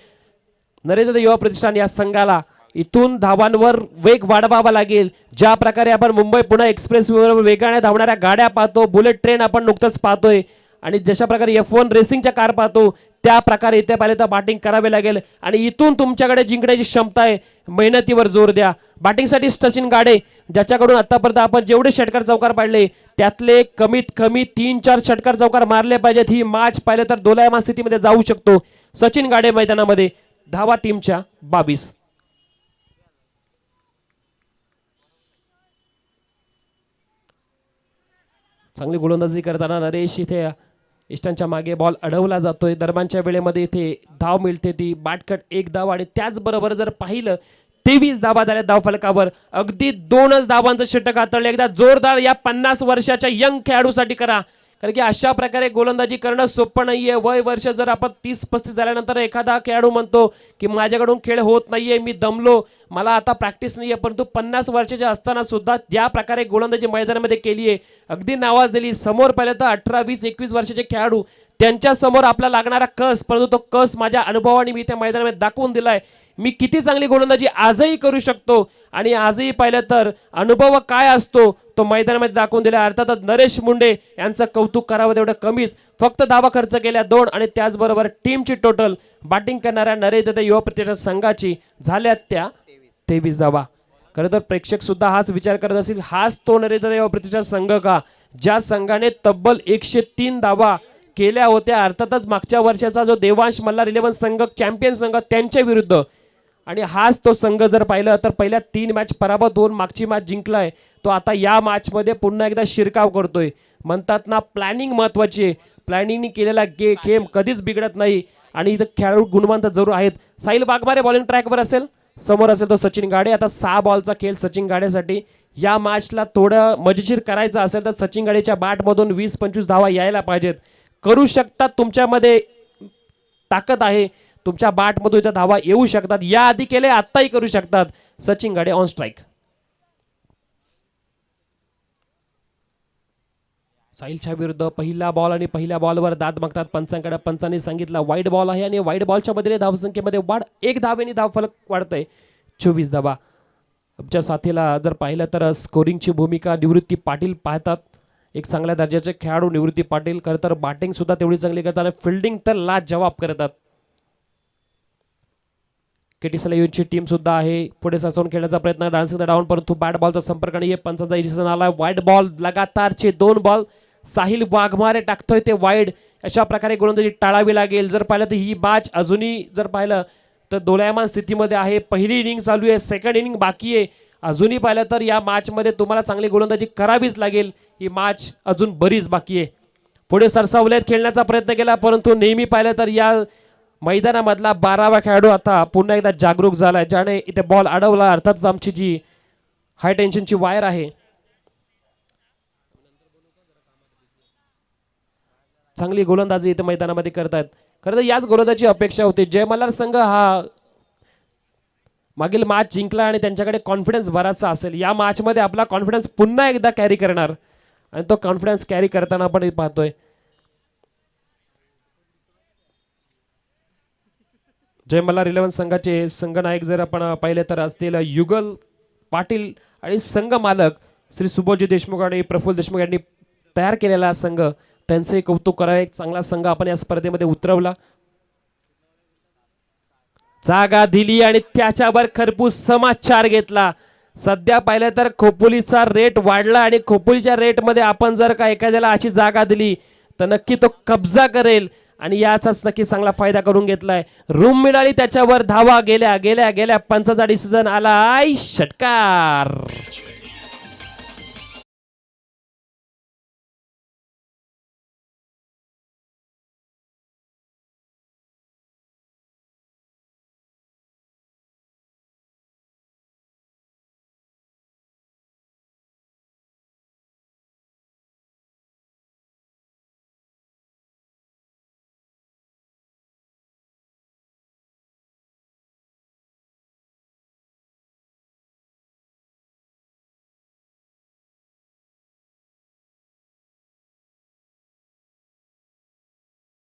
नरेंद्र युवा प्रतिष्ठान या संघाला इथून धावांवर वेग वाढवावा लागेल. ज्या प्रकारे आपण मुंबई पुणे एक्सप्रेस वर वेगाने धावणाऱ्या गाड्या पाहतो, बुलेट ट्रेन आपण नुकतंच पाहतोय आणि जशा प्रकारे F1 रेसिंगच्या कार पाहतो त्या प्रकारे इथे पाहिलं तर बॅटिंग करावे लागेल आणि इथून तुमच्याकडे जिंकण्याची क्षमता आहे. मेहनतीवर जोर द्या. बॅटिंगसाठी सचिन गाडे, ज्याच्याकडून आतापर्यंत आपण जेवढे षटकार चौकार पाडले त्यातले कमीत कमी 3-4 षटकार चौकार मारले पाहिजेत. ही मॅच पाहिलं तर दोलायमान स्थितीमध्ये जाऊ शकतो. सचिन गाडे मैदानामध्ये. धावा टीमच्या 22. चांगली गोलंदाजी करताना नरेश इथे इष्टांच्या मागे बॉल अडवला जातोय. दरम्यानच्या वेळेमध्ये इथे धाव मिळते ती बाटकट 1 धाव आणि त्याचबरोबर जर पाहिलं 23 धावा झाल्या धाव फलकावर. अगदी 2च धावांचं षटक हाताळलं. एकदा जोरदार या 50 वर्षाच्या यंग खेळाडूसाठी करा, कारण की अशा प्रकारे गोलंदाजी करणं सोपं नाहीये. वय वर्ष जर आपण 30-35 झाल्यानंतर एखादा खेळाडू म्हणतो की माझ्याकडून खेळ होत नाहीये, मी दमलो, मला आता प्रॅक्टिस नाहीये, परंतु 50 वर्षाच्या असताना सुद्धा ज्या प्रकारे गोलंदाजी मैदानामध्ये केली आहे, अगदी नावाजलेली. समोर पाहिलं तर 18, 20, 21 वर्षाचे खेळाडू, त्यांच्या समोर आपला लागणारा कस, परंतु तो कस माझ्या अनुभवाने मी त्या मैदानामध्ये दाखवून दिलाय. मी किती चांगली गोलंदाजी आजही करू शकतो आणि आजही पाहिलं तर अनुभव काय असतो तो मैदानामध्ये दाखवून दिला. अर्थातच नरेश मुंडे यांचं कौतुक करावं तेवढं कमीच. फक्त धावा खर्च केल्या 2 आणि त्याचबरोबर टीमची टोटल बॅटिंग करणाऱ्या नरेंद्र युवा प्रतिष्ठान संघाची झाल्यात त्या 23 धावा. खरं तर प्रेक्षक सुद्धा हाच विचार करत असतील, हाच तो नरेंद्र प्रतिष्ठान संघ का ज्या संघाने तब्बल 103 धावा केल्या होत्या, अर्थातच मागच्या वर्षाचा जो देवांश मल्हार 11 संघ चॅम्पियन संघ त्यांच्या विरुद्ध, आणि हाच तो संघ जर पाहिलं तर पहिल्या 3 मॅच पराभूत होऊन मागची मॅच जिंकलाय तो, आता या मॅच मध्ये पुन्हा एकदा शिरकाव करतोय. म्हणतात ना प्लॅनिंग महत्वाची आहे, प्लॅनिंगनी केलेला गेम कधीच बिघडत नाही आणि इथं खेळाडू गुणवंत जरूर आहेत. साहिल वाघमारे बॉलिंग ट्रॅकवर असेल, समोर असेल तो सचिन गाडे. आता 6 बॉलचा खेळ सचिन गाडेसाठी. या मॅचला थोडं मजेशीर करायचं असेल तर सचिन गाडेच्या बॅटमधून 20-25 धावा यायला पाहिजेत. करू शकतात, तुमच्यामध्ये ताकद आहे, तुमच्या बॅटमधून इथं धावा येऊ शकतात. या आधी केले, आत्ताही करू शकतात. सचिन गाडे ऑन स्ट्राईक. साहिलच्या विरुद्ध पहिला बॉल आणि पहिल्या बॉलवर दाद मागतात पंचांकडे. पंचांनी सांगितलं वाईट बॉल आहे आणि वाईट बॉलच्या मधील धावसंख्येमध्ये वाढ 1 धावेने धावफलक वाढतंय 24 धावा. आमच्या साथीला जर पाहिलं तर स्कोरिंगची भूमिका निवृत्ती पाटील पाहतात. एक चांगल्या दर्जाचे खेळाडू निवृत्ती पाटील. खरं तर बॅटिंग सुद्धा तेवढी चांगली करतात आणि फिल्डिंग तर लाजवाब करतात. केटी सलाईची टीम सुद्धा आहे, पुढे साचवून खेळण्याचा प्रयत्न, डान्सिंग द डाऊन, परंतु बॅट बॉलचा संपर्क आणि पंचांचा डिसिजन आला. वाईट बॉल, लगातारचे 2 बॉल साहिल वाघमारे टाकतोय ते वाईड. अशा प्रकारे गोलंदाजी टाळावी लागेल. जर पाहिलं तर ही मॅच अजूनही जर पाहिलं तर दोलायमान स्थितीमध्ये आहे. पहिली इनिंग चालू आहे, सेकंड इनिंग बाकी आहे. अजूनही पाहिलं तर या मॅच मध्ये तुम्हाला चांगली गोलंदाजी करावीच लागेल. ही मॅच अजून बरीच बाकी आहे. पुढे सरसावलेत खेळण्याचा प्रयत्न केला, परंतु नेहमी पाहिलं तर या मैदानामधला 12वा खेळाडू आता पुन्हा एकदा जागरूक झालाय, ज्याने इथे बॉल अडवला. अर्थात आमची जी हाय टेन्शनची वायर आहे, चांगली गोलंदाजी इथे मैदानामध्ये करतायत. खरं तर याच गोलंदाजी अपेक्षा होती. जय मल्हार संघ हा मागील मॅच जिंकला आणि त्यांच्याकडे कॉन्फिडन्स बराचसा असेल. या मॅच मध्ये आपला कॉन्फिडन्स पुन्हा एकदा कॅरी करणार आणि तो कॉन्फिडन्स कॅरी करताना आपण पाहतोय. जय मल्हार 11 संघाचे संघनायक जर आपण पाहिले तर असतील युगल पाटील आणि संघ मालक श्री सुबोधजी देशमुख आणि प्रफुल्ल देशमुख यांनी तयार केलेला संघ, त्यांचे कौतुक करावे. एक चांगला संघ आपण या स्पर्धेमध्ये उतरवला, जागा दिली आणि त्याच्यावर खरपूस समाचार घेतला. सध्या पाहिलं तर खोपोलीचा रेट वाढला आणि खोपोलीच्या रेट मध्ये आपण जर का एखाद्याला अशी जागा दिली तर नक्की तो कब्जा करेल आणि याचाच नक्की चांगला फायदा करून घेतलाय. रूम मिळाली, त्याच्यावर धावा गेल्या गेल्या गेल्या. पंचाचा डिसिजन आला, आई षटकार.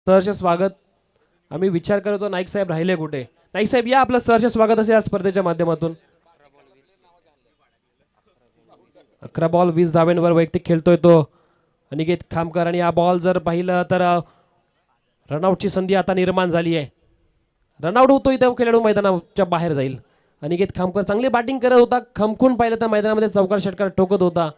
सहर्ष स्वागत. आम्ही विचार करतो नाईक साहेब राहिले कुठे. नाईक साहेब या, आपलं सहर्ष स्वागत असेल या स्पर्धेच्या माध्यमातून. 11 बॉल 20 धाव्यांवर वैयक्तिक खेळतोय तो अनिकेत खामकर आणि हा बॉल जर पाहिलं तर रनआउटची संधी आता निर्माण झाली आहे. रनआउट होतो इथं खेळाडू मैदानाच्या बाहेर जाईल. अनिकेत खामकर चांगली बॅटिंग करत होता, खमकून पाहिलं तर मैदानामध्ये चौकार षटकार ठोकत होता.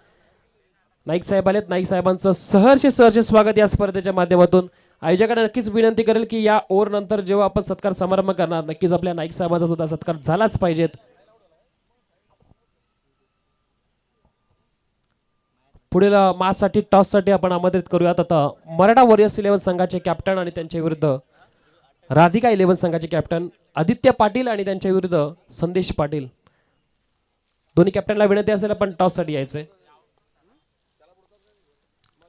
नाईक साहेब आलेत, नाईक साहेबांचं सहर्ष स्वागत या स्पर्धेच्या माध्यमातून. आयोजकांना नक्कीच विनंती करेल की या ओव्हर नंतर जेव्हा आपण सत्कार समारंभ करणार, नक्कीच आपल्या नाईक साहेबांचा सुद्धा सत्कार झालाच पाहिजेत. पुढील मॅच साठी टॉस साठी आपण आमंत्रित करूयात आता मराठा वॉरियर्स 11 संघाचे कॅप्टन आणि त्यांच्या विरुद्ध राधिका 11 संघाचे कॅप्टन आदित्य पाटील आणि त्यांच्या विरुद्ध संदेश पाटील. दोन्ही कॅप्टनला विनंती असेल आपण टॉस साठी यायचे.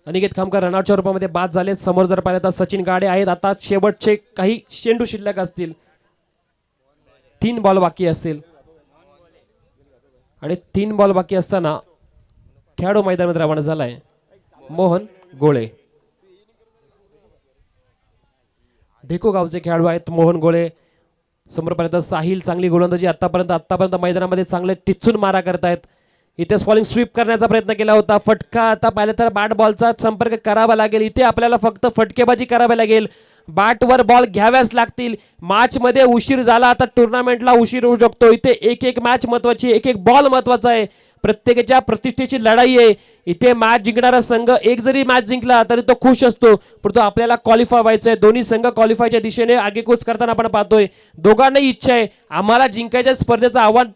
अनिकेत खामकर रनआउटच्या रूपामध्ये बाद झालेत. समोर जर पाहिलं तर सचिन गाडे आहेत. आता शेवटचे काही चेंडू शिल्लक असतील, 3 बॉल बाकी असतील आणि 3 बॉल बाकी असताना खेळाडू मैदानामध्ये रवाना झालाय मोहन गोळे. ढेको गावचे खेळाडू आहेत मोहन गोळे. समोर पाहिलं तर साहिल चांगली गोलंदाजी आतापर्यंत मैदानामध्ये चांगले टिचून मारा करतायत. इथे स्पॉलिंग स्वीप करण्याचा प्रयत्न केला होता, फटका. आता पाहिलं तर बॅट बॉलचा संपर्क करावा लागेल. इथे आपल्याला फक्त फटकेबाजी करावी लागेल. बॅटवर बॉल घ्याव्याच लागतील. मॅच मध्ये उशीर झाला आता टुर्नामेंटला उशीर होऊ शकतो. इथे एक एक मॅच महत्वाची, एक एक बॉल महत्वाचा आहे. प्रत्येकाच्या प्रतिष्ठेची लढाई आहे. इथे मॅच जिंकणारा संघ एक जरी मॅच जिंकला तरी तो खुश असतो, पण तो आपल्याला क्वालिफाय व्हायचं आहे. दोन्ही संघ क्वालिफायच्या दिशेने आगेकूच करताना आपण पाहतोय. दोघांनाही इच्छा आहे आम्हाला जिंकायच्या स्पर्धेचं आव्हान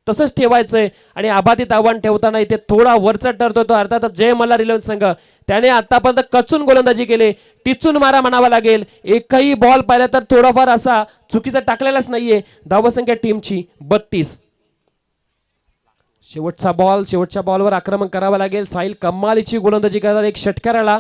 तसंच ठेवायचंय आणि अबाधित आव्हान ठेवताना इथे थोडा वरचढ ठरतो तो अर्थातच जय मल्हार 11 संघ. त्याने आतापर्यंत कचून गोलंदाजी केली, टिचून मारा म्हणावा लागेल. एकही बॉल पाहिला तर थोडाफार असा चुकीचा टाकलेलाच नाहीये. धावसंख्या टीमची 32. शेवटचा बॉल, शेवटच्या बॉलवर आक्रमण करावं लागेल. साहिल कमालीची गोलंदाजी करतात एक षटकाराला,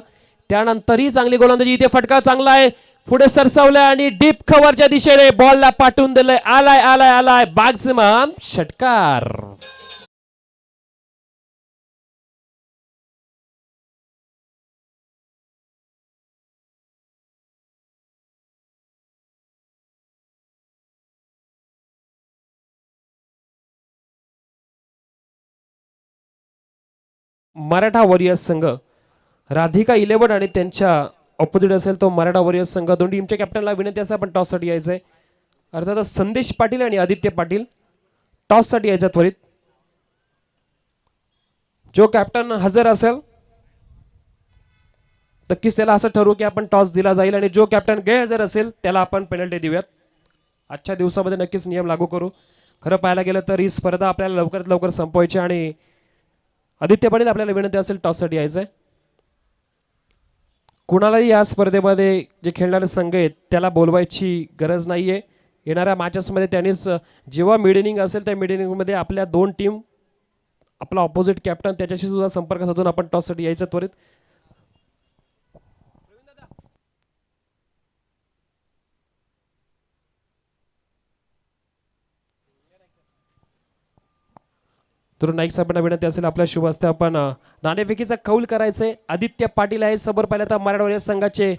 त्यानंतरही चांगली गोलंदाजी. इथे फटका चांगला आहे, पुढे सरसावलाय आणि डीप कव्हरच्या दिशेने बॉलला पाठवून दिलंय. आलाय आलाय आलाय बॅट्समन षटकार. मराठा वॉरियर्स संघ, राधिका 11 आणि त्यांच्या ऑपोजिट असेल तो मराठा वॉरियर्स संघ. दोन्ही टीमच्या कॅप्टनला विनंती असेल आपण टॉससाठी यायचंय. अर्थातच संदेश पाटील आणि आदित्य पाटील टॉससाठी यायचं त्वरित. जो कॅप्टन हजर असेल नक्कीच त्याला असं ठरवू की आपण टॉस दिला जाईल आणि जो कॅप्टन गैरहजर असेल त्याला आपण पेनल्टी देऊयात. आजच्या दिवसामध्ये नक्कीच नियम लागू करू. खरं पाहायला गेलं तर ही स्पर्धा आपल्याला लवकरात लवकर संपवायची आणि आदित्य पाटील आपल्याला विनंती असेल टॉससाठी यायचंय. कुणालाही या स्पर्धेमध्ये जे खेळणारे संघ आहेत त्याला बोलवायची गरज नाहीये. येणाऱ्या मॅचेसमध्ये त्यांनीच जेव्हा मिड इनिंग असेल त्या मिड इनिंगमध्ये आपल्या दोन टीम, आपला ऑपोजिट कॅप्टन त्याच्याशी सुद्धा संपर्क साधून आपण टॉससाठी यायचं त्वरित. तर नाईक साहेबांना विनंती असेल आपल्या शुभ हस्ते आपण नाणेफेकीचा कौल करायचंय. आदित्य पाटील आहे समोर. पाहिलं तर मराठा वॉरियर्स संघाचे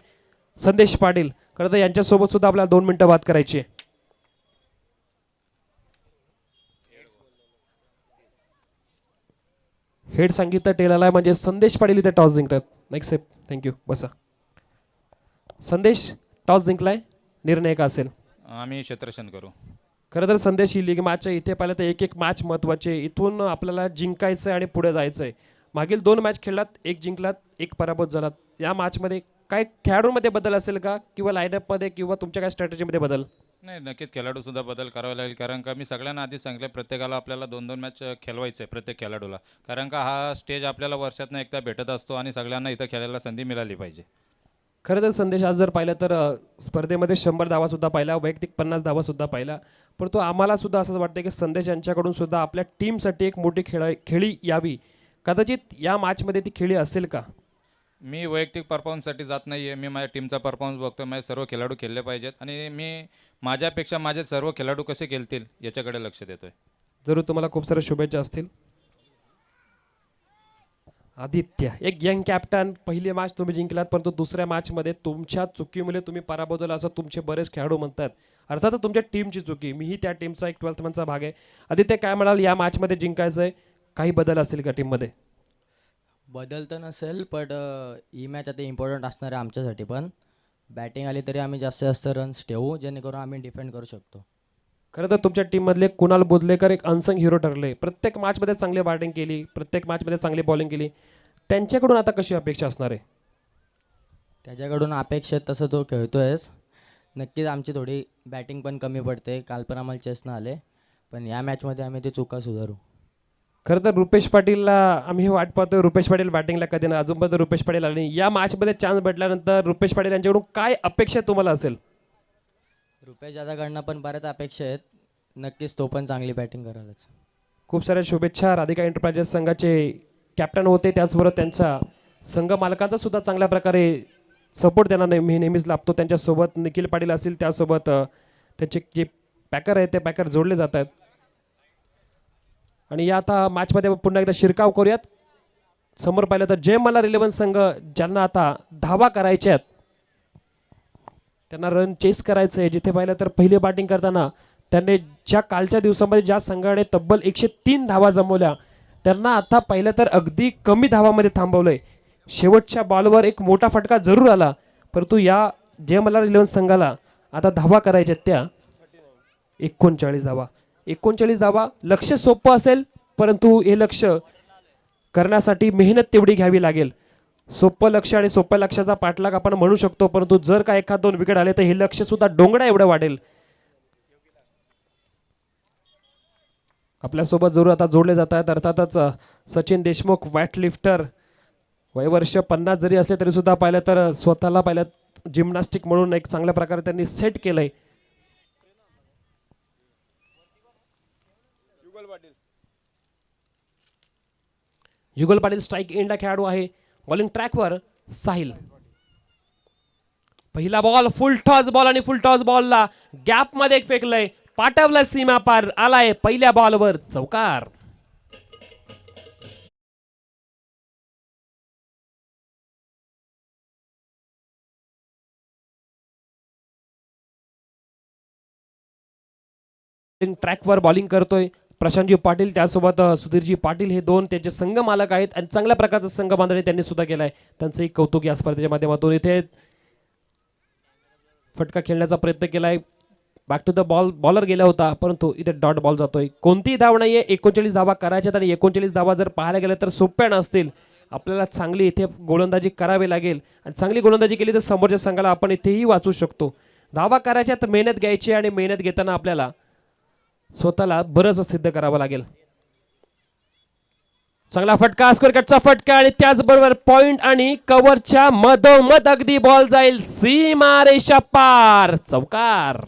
संदेश पाटील. खरं तर यांच्यासोबत सुद्धा आपल्याला 2 मिनिटं बात करायची आहे. हेड सांगितलं टेल म्हणजे संदेश पाटील इथे टॉस जिंकतात. नाईक साहेब थँक्यू, बसा. संदेश टॉस जिंकलाय, निर्णय का असेल? आम्ही क्षेत्ररक्षण करू. खरं तर संदेश ही लीग मॅच आहे. इथे पाहिलं तर एक एक मॅच महत्त्वाचे. इथून आपल्याला जिंकायचं आहे आणि पुढे जायचं आहे. मागील 2 मॅच खेळलात, एक जिंकलात, एक पराभूत झालात. या मॅचमध्ये काय खेळाडूंमध्ये बदल असेल का किंवा लाईनअपमध्ये किंवा तुमच्या काय स्ट्रॅटेजीमध्ये बदल? नाही, नक्कीच खेळाडूसुद्धा बदल करावा लागेल, कारण का मी सगळ्यांना आधी सांगितलं प्रत्येकाला आपल्याला 2-2 मॅच खेळवायचं आहे प्रत्येक खेळाडूला, कारण का हा स्टेज आपल्याला वर्षातनं एकदा भेटत असतो आणि सगळ्यांना इथं खेळायला संधी मिळाली पाहिजे. खरं तर संदेश आज जर पाहिलं तर स्पर्धेमध्ये 100 धावा सुद्धा पाहिला, वैयक्तिक 50 धावा सुद्धा पाहिला, परंतु आम्हाला सुद्धा असं वाटतं की संदेश यांच्याकडून सुद्धा आपल्या टीमसाठी एक मोठी खेळी यावी. कदाचित या मॅचमध्ये ती खेळी असेल का? मी वैयक्तिक परफॉर्मन्ससाठी जात नाही आहे. मी माझ्या टीमचा परफॉर्मन्स बघतो. माझे सर्व खेळाडू खेळले पाहिजेत आणि मी माझ्यापेक्षा माझे सर्व खेळाडू कसे खेळतील याच्याकडे लक्ष देतो आहे. जरूर तुम्हाला खूप साऱ्या शुभेच्छा असतील. आदित्य एक यंग कॅप्टन, पहिली मॅच तुम्ही जिंकलात परंतु दुसऱ्या मॅचमध्ये तुमच्या चुकीमुळे तुम्ही पराभव झाला असं तुमचे बरेच खेळाडू म्हणतात. अर्थातच तुमच्या टीमची चुकी, मीही त्या टीमचा एक 12th मॅनचा भाग आहे. आदित्य काय म्हणाल, या मॅचमध्ये जिंकायचं आहे, काही बदल असतील का टीममध्ये? बदल तर नसेल, पण ही मॅच आता इम्पॉर्टंट असणार आहे आमच्यासाठी. पण बॅटिंग आली तरी आम्ही जास्तीत जास्त रन्स ठेवू जेणेकरून आम्ही डिफेंड करू शकतो. खरं तर तुमच्या टीममधले कुणाल बोधलेकर एक अनसंग हिरो ठरले. प्रत्येक मॅचमध्ये चांगली बॅटिंग केली, प्रत्येक मॅचमध्ये चांगली बॉलिंग केली. त्यांच्याकडून आता कशी अपेक्षा असणार आहे? त्याच्याकडून अपेक्षित तसं तो खेळतोयच. नक्कीच आमची थोडी बॅटिंग पण कमी पडते, काल पण आम्हाला चेसनं आले, पण या मॅचमध्ये आम्ही ते चुका सुधारू. खरं तर रुपेश पाटीलला आम्ही वाट पाहतोय. रुपेश पाटील बॅटिंगला कधी ना, अजूनपर्यंत रुपेश पाटील आले नाही. या मॅचमध्ये चान्स भेटल्यानंतर रुपेश पाटील यांच्याकडून काय अपेक्षा तुम्हाला असेल? रुपेश दादाकडनं पण बऱ्याच अपेक्षा आहेत. नक्कीच तो पण चांगली बॅटिंग करायलाच. खूप साऱ्या शुभेच्छा. राधिका एंटरप्राइजेस संघाचे कॅप्टन होते, त्याचबरोबर त्यांचा संघ मालकांचा सुद्धा चांगल्या प्रकारे सपोर्ट त्यांना नेहमीच लाभतो. त्यांच्यासोबत निखिल पाटील असतील, त्यासोबत त्यांचे जे पॅकर आहेत ते पॅकर जोडले जात आहेत. आणि या आता मॅचमध्ये पुन्हा एकदा शिरकाव करूयात. समोर पाहिलं तर जय मल्हार 11 संघ, ज्यांना आता धावा करायच्या आहेत, त्यांना रन चेस करायचं आहे. जिथे पाहिलं तर पहिली बॅटिंग करताना त्यांनी ज्या कालच्या दिवसामध्ये ज्या संघाने तब्बल 103 धावा जमवल्या, त्यांना आता पाहिलं तर अगदी कमी धावामध्ये थांबवलंय. शेवटच्या बॉलवर एक मोठा फटका जरूर आला, परंतु या JMLR11 संघाला आता धावा करायच्या त्या 39 धावा. 39 धावा. लक्ष सोपं असेल परंतु हे लक्ष करण्यासाठी मेहनत तेवढी घ्यावी लागेल. सोपं लक्ष आणि सोप्या लक्षाचा पाठलाग आपण म्हणू शकतो, परंतु जर का एखाद दोन विकेट आले तर हे लक्ष सुद्धा डोंगरा एवढं वाढेल. आपल्यासोबत जरूर आता जोडले जात आहेत अर्थातच सचिन देशमुख वॅट लिफ्टर. वयवर्ष 50 जरी असले तरी सुद्धा पाहिलं तर स्वतःला पाहिलं जिम्नॅस्टिक म्हणून एक चांगल्या प्रकारे त्यांनी सेट केलंय. युगल पाटील स्ट्राइक एंडला खेळाडू आहे. बॉलिंग ट्रॅकवर साहिल. पहिला बॉल फुल टॉस बॉल आणि फुल टॉस बॉलला गॅप मध्ये फेकलंय, पाठवलं सीमा पार, आलाय पहिल्या बॉलवर चौकार. ट्रॅकवर बॉलिंग करतोय प्रशांतजी पाटील, त्यासोबत सुधीरजी पाटील हे दोन त्यांचे संघ मालक आहेत आणि चांगल्या प्रकारचा संघ बांधणी त्यांनी सुद्धा केलाय. त्यांचं एक कौतुक या स्पर्धेच्या माध्यमातून. इथे फटका खेळण्याचा प्रयत्न केलाय, back to the ball, bowler गेला होता परंतु इथे डॉट बॉल जातोय. कोणतीही धाव नाहीये. 39 धावा करायच्यात आणि 39 धावा जर पाहायला गेल्या तर सोप्या नसतील. आपल्याला चांगली इथे गोलंदाजी करावी लागेल आणि चांगली गोलंदाजी केली तर समोरच्या संघाला आपण इथेही वाचू शकतो. धावा करायच्या तर मेहनत घ्यायची आणि मेहनत घेताना आपल्याला स्वतःला बरंच सिद्ध करावं लागेल. चांगला फटका, स्क्वेअर कटचा फटका आणि त्याचबरोबर पॉइंट आणि कव्हरच्या मधोमध अगदी बॉल जाईल सीमा रेषा पार, चौकार.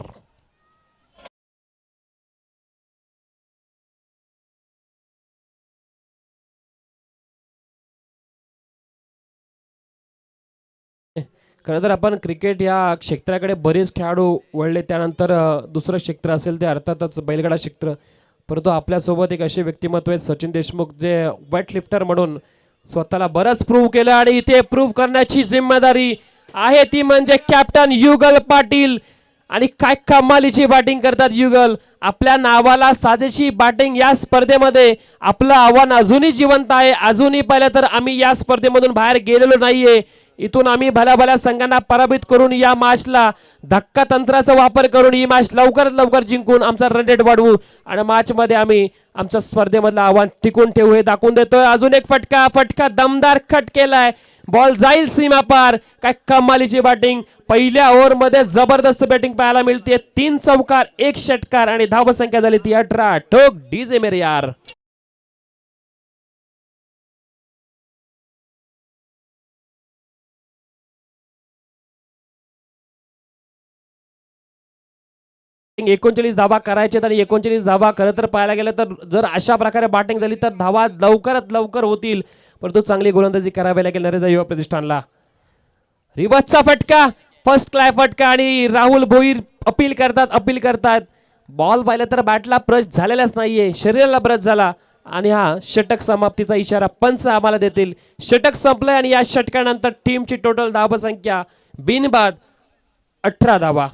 खरं तर आपण क्रिकेट या क्षेत्राकडे बरेच खेळाडू वळले, त्यानंतर दुसरं क्षेत्र असेल ते अर्थातच बैलगाडा क्षेत्र. परंतु आपल्यासोबत एक असे व्यक्तिमत्व आहेत सचिन देशमुख, जे वेट लिफ्टर म्हणून स्वतःला बरंच प्रूव्ह केलं आणि इथे प्रूव्ह करण्याची जिम्मेदारी आहे ती म्हणजे कॅप्टन युगल पाटील. आणि काय कमालीची बॅटिंग करतात युगल. आपल्या नावाला साजेशी बॅटिंग या स्पर्धेमध्ये. आपलं आव्हान अजूनही जिवंत आहे. अजूनही पाहिलं तर आम्ही या स्पर्धेमधून बाहेर गेलेलो नाहीये. इथून आम्ही भल्या भल्या संघांना पराभूत करून या मॅचला धक्का तंत्राचा वापर करून ही मॅच लवकरात लवकर जिंकून आमचा रन रेट वाढवू आणि मॅच मध्ये आम्ही आमच्या स्पर्धेमधलं आव्हान टिकून ठेवू हे दाखवून देतोय. अजून एक फटका दमदार खट केलाय, बॉल जाईल सीमा पार. काय कमालीची बॅटिंग. पहिल्या ओव्हर मध्ये जबरदस्त बॅटिंग पाहायला मिळते. 3 चौकार 1 षटकार आणि धावसंख्या झाली ती 18. ठोक डीजे मेरे यार. 39 धावा करायचे आणि 39 धावा खरं तर पाहायला गेलं तर जर अशा प्रकारे बॅटिंग झाली तर धावा लवकरात लवकर होतील, परंतु चांगली गोलंदाजी करावी लागेल नरेंद्र युवा प्रतिष्ठानला. रिवर्सचा फटका, फर्स्ट क्लाय फटका आणि राहुल भोईर अपील करतात. बॉल पाहिलं तर बॅटला ब्रश झालेलाच नाहीये, शरीराला ब्रश झाला आणि हा षटक समाप्तीचा इशारा पंच आम्हाला देतील. षटक संपलंय आणि या षटकानंतर टीमची टोटल धावसंख्या बिनबाद 18 धावा.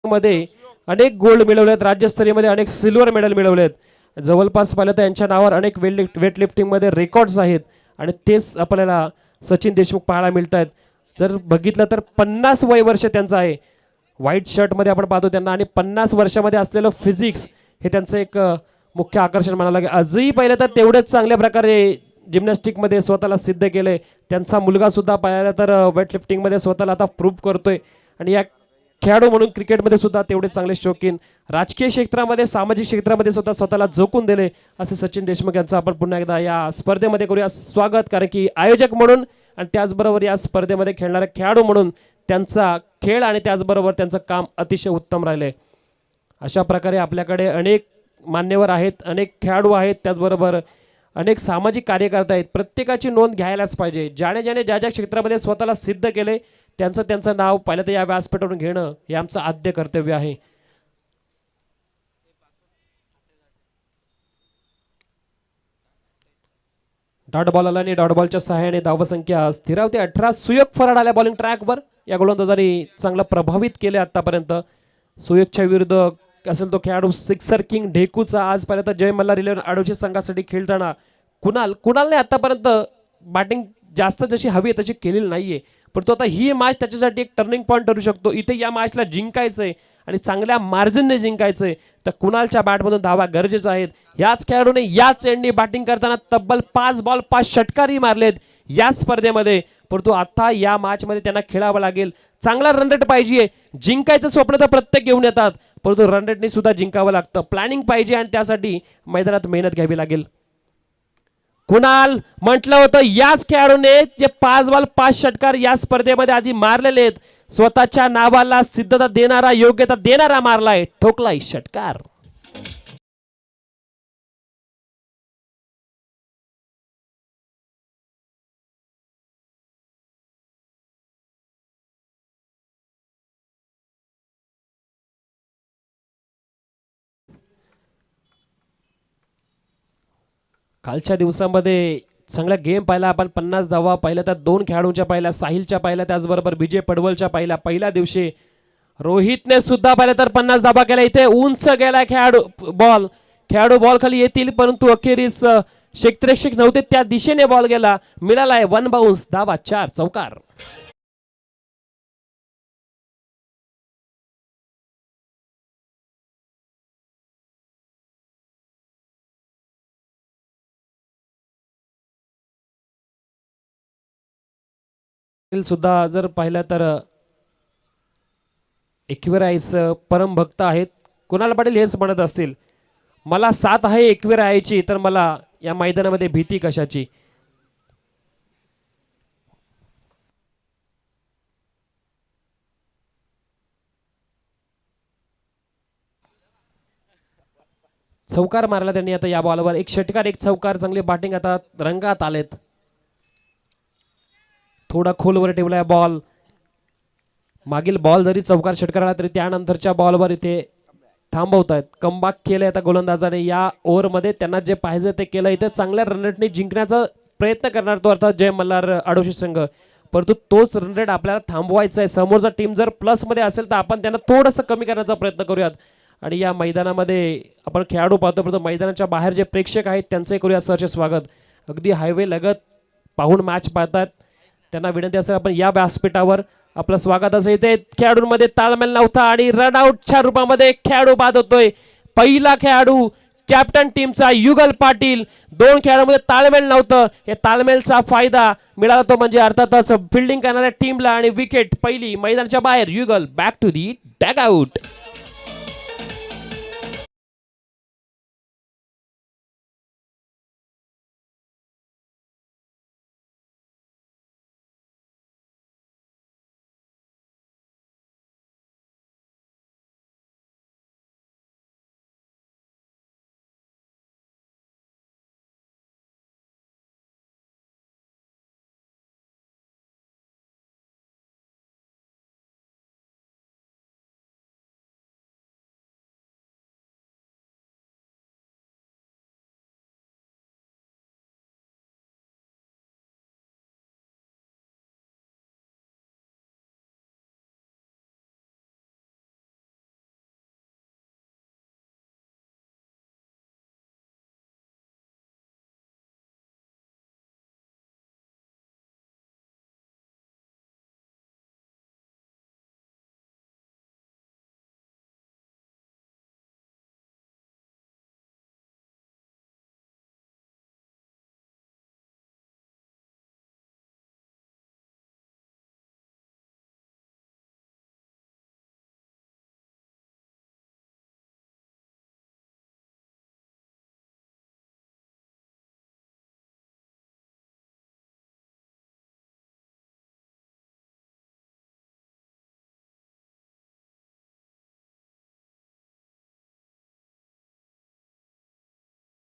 मध्ये अनेक गोल्ड मिळवलेत, राज्यस्तरीयमध्ये अनेक सिल्वर मेडल मिळवलेत. जवळपास पाहिलं तर यांच्या नावावर अनेक वेट लिफ्टिंग मध्ये रेकॉर्ड्स आहेत आणि तेच आपल्याला सचिन देशमुख पाहायला मिळत आहेत. जर बघितलं तर 50 वय वर्ष त्यांचं आहे. व्हाईट शर्ट मध्ये आपण पाहतो त्यांना आणि 50 वर्षामध्ये असलेलं फिजिक्स हे त्यांचं एक मुख्य आकर्षण म्हणायला लागेल. आजही पाहिलं तर तेवढेच चांगल्या प्रकारे जिम्नॅस्टिक मध्ये स्वतःला सिद्ध केलंय. त्यांचा मुलगा सुद्धा पाहिला तर वेट लिफ्टिंग मध्ये स्वतःला आता प्रूव्ह करतोय आणि या खेळाडू म्हणून क्रिकेटमध्ये सुद्धा तेवढे चांगले शौकीन, राजकीय क्षेत्रामध्ये सामाजिक क्षेत्रामध्ये सुद्धा स्वतःला झोकून दिले असे सचिन देशमुख यांचं आपण पुन्हा एकदा या स्पर्धेमध्ये करूया स्वागत. कारण की आयोजक म्हणून आणि त्याचबरोबर या स्पर्धेमध्ये खेळणारे खेळाडू म्हणून त्यांचा खेळ आणि त्याचबरोबर त्यांचं काम अतिशय उत्तम राहिले. अशा प्रकारे आपल्याकडे अनेक मान्यवर आहेत, अनेक खेळाडू आहेत, त्याचबरोबर अनेक सामाजिक कार्यकर्ते आहेत. प्रत्येकाची नोंद घ्यायलाच पाहिजे. ज्याने ज्याने ज्या ज्या क्षेत्रामध्ये स्वतःला सिद्ध केले त्यांचं नाव पहिलं तर या व्यासपीठावरून घेणं हे आमचं आद्य कर्तव्य आहे. डॉट बॉल आला आणि डॉट बॉलच्या सहाय्याने धावसंख्या स्थिरावते 18. सुयोग फराड आल्या बॉलिंग ट्रॅकवर. या गोलंदाजांनी चांगलं प्रभावित केले आतापर्यंत. सुयोगच्या विरुद्ध असेल तो खेळाडू सिक्सर किंग ढेकूचा. आज पहिल्यांदा जय मल्हार 11 आडोशी संघासाठी खेळताना कुणालने आतापर्यंत बॅटिंग जास्त जशी हवी तशी केलेली नाहीये, परंतु आता ही मॅच त्याच्यासाठी एक टर्निंग पॉईंट ठरू शकतो. इथे या मॅचला जिंकायचंय आणि चांगल्या मार्जिनने जिंकायचंय तर कुणालच्या बॅटमधून धावा गरजेचं आहेत. याच खेळाडूने याच एंडनी बॅटिंग करताना तब्बल 5 बॉल 5 षटकारही मारलेत या स्पर्धेमध्ये, परंतु आता या मॅचमध्ये त्यांना खेळावं लागेल. चांगला रन रेट पाहिजे. जिंकायचं स्वप्न तर प्रत्येक घेऊन येतात, परंतु रन रेटने सुद्धा जिंकावं लागतं. प्लॅनिंग पाहिजे आणि त्यासाठी मैदानात मेहनत घ्यावी लागेल. कुणाल म्हटलं होतं याच खेळाडूने जे 5 बॉल 5 षटकार या स्पर्धेमध्ये आधी मारलेले आहेत. स्वतःच्या नावाला सिद्धता देणारा, योग्यता देणारा मारलाय, ठोकलाय षटकार. कालच्या दिवसामध्ये चांगला गेम पाहिला आपण. 50 धावा पाहिल्या त्या 2 खेळाडूंच्या पाहिल्या, साहिलच्या पाहिल्या, त्याचबरोबर विजय पडवलच्या पाहिल्या. पहिल्या दिवशी रोहितने सुद्धा पाहिलं तर 50 धावा केल्या. इथे उंच गेला खेळाडू बॉल खाली येतील, परंतु अखेरीस क्षेत्ररक्षक नव्हते त्या दिशेने बॉल गेला. मिळालाय 1 बाउन्स. धावा 4 चौकार. सुद्धा जर पाहिलं तर एकविराईच परम भक्त आहेत. कुणाल पाटील हेच म्हणत असतील, मला साथ आहे एकविरायची तर मला या मैदानामध्ये भीती कशाची. चौकार मारला त्यांनी आता या बॉलवर. 1 षटकार 1 चौकार. चांगली बॅटिंग आता रंगात आलेत. थोडा खोलवर ठेवलाय बॉल. मागील बॉल जरी चौकार षटकार आला तरी त्यानंतरच्या बॉलवर इथे थांबवतायत. कमबॅक केलंय आता गोलंदाजाने या ओव्हरमध्ये. त्यांना जे पाहिजे ते केलं. इथे चांगल्या रन रेटने जिंकण्याचा प्रयत्न करणार तो अर्थात जय मल्हार आडोशी संघ, परंतु तोच रन रेट आपल्याला थांबवायचा आहे. समोरचा टीम जर प्लस मध्ये असेल तर आपण त्यांना थोडंसं कमी करण्याचा प्रयत्न करूयात. आणि या मैदानामध्ये आपण खेळाडू पाहतो, परंतु मैदानाच्या बाहेर जे प्रेक्षक आहेत त्यांचंही करूयात सहर्ष स्वागत. अगदी हायवे लगत पाहून मॅच पाहतात त्यांना विनंती असेल आपण या व्यासपीठावर आपलं स्वागत असेल. इथे खेळाडूंमध्ये ताळमेळ नव्हता आणि रनआउटच्या रूपामध्ये खेळाडू बाद होतोय. पहिला खेळाडू कॅप्टन टीमचा युगल पाटील. 2 खेळाडूंमध्ये ताळमेळ नव्हतं. हे ताळमेळचा फायदा मिळाला तो म्हणजे अर्थातच फिल्डिंग करणाऱ्या टीमला. आणि विकेट पहिली मैदानाच्या बाहेर. युगल बॅक टू दी डॅगआउट.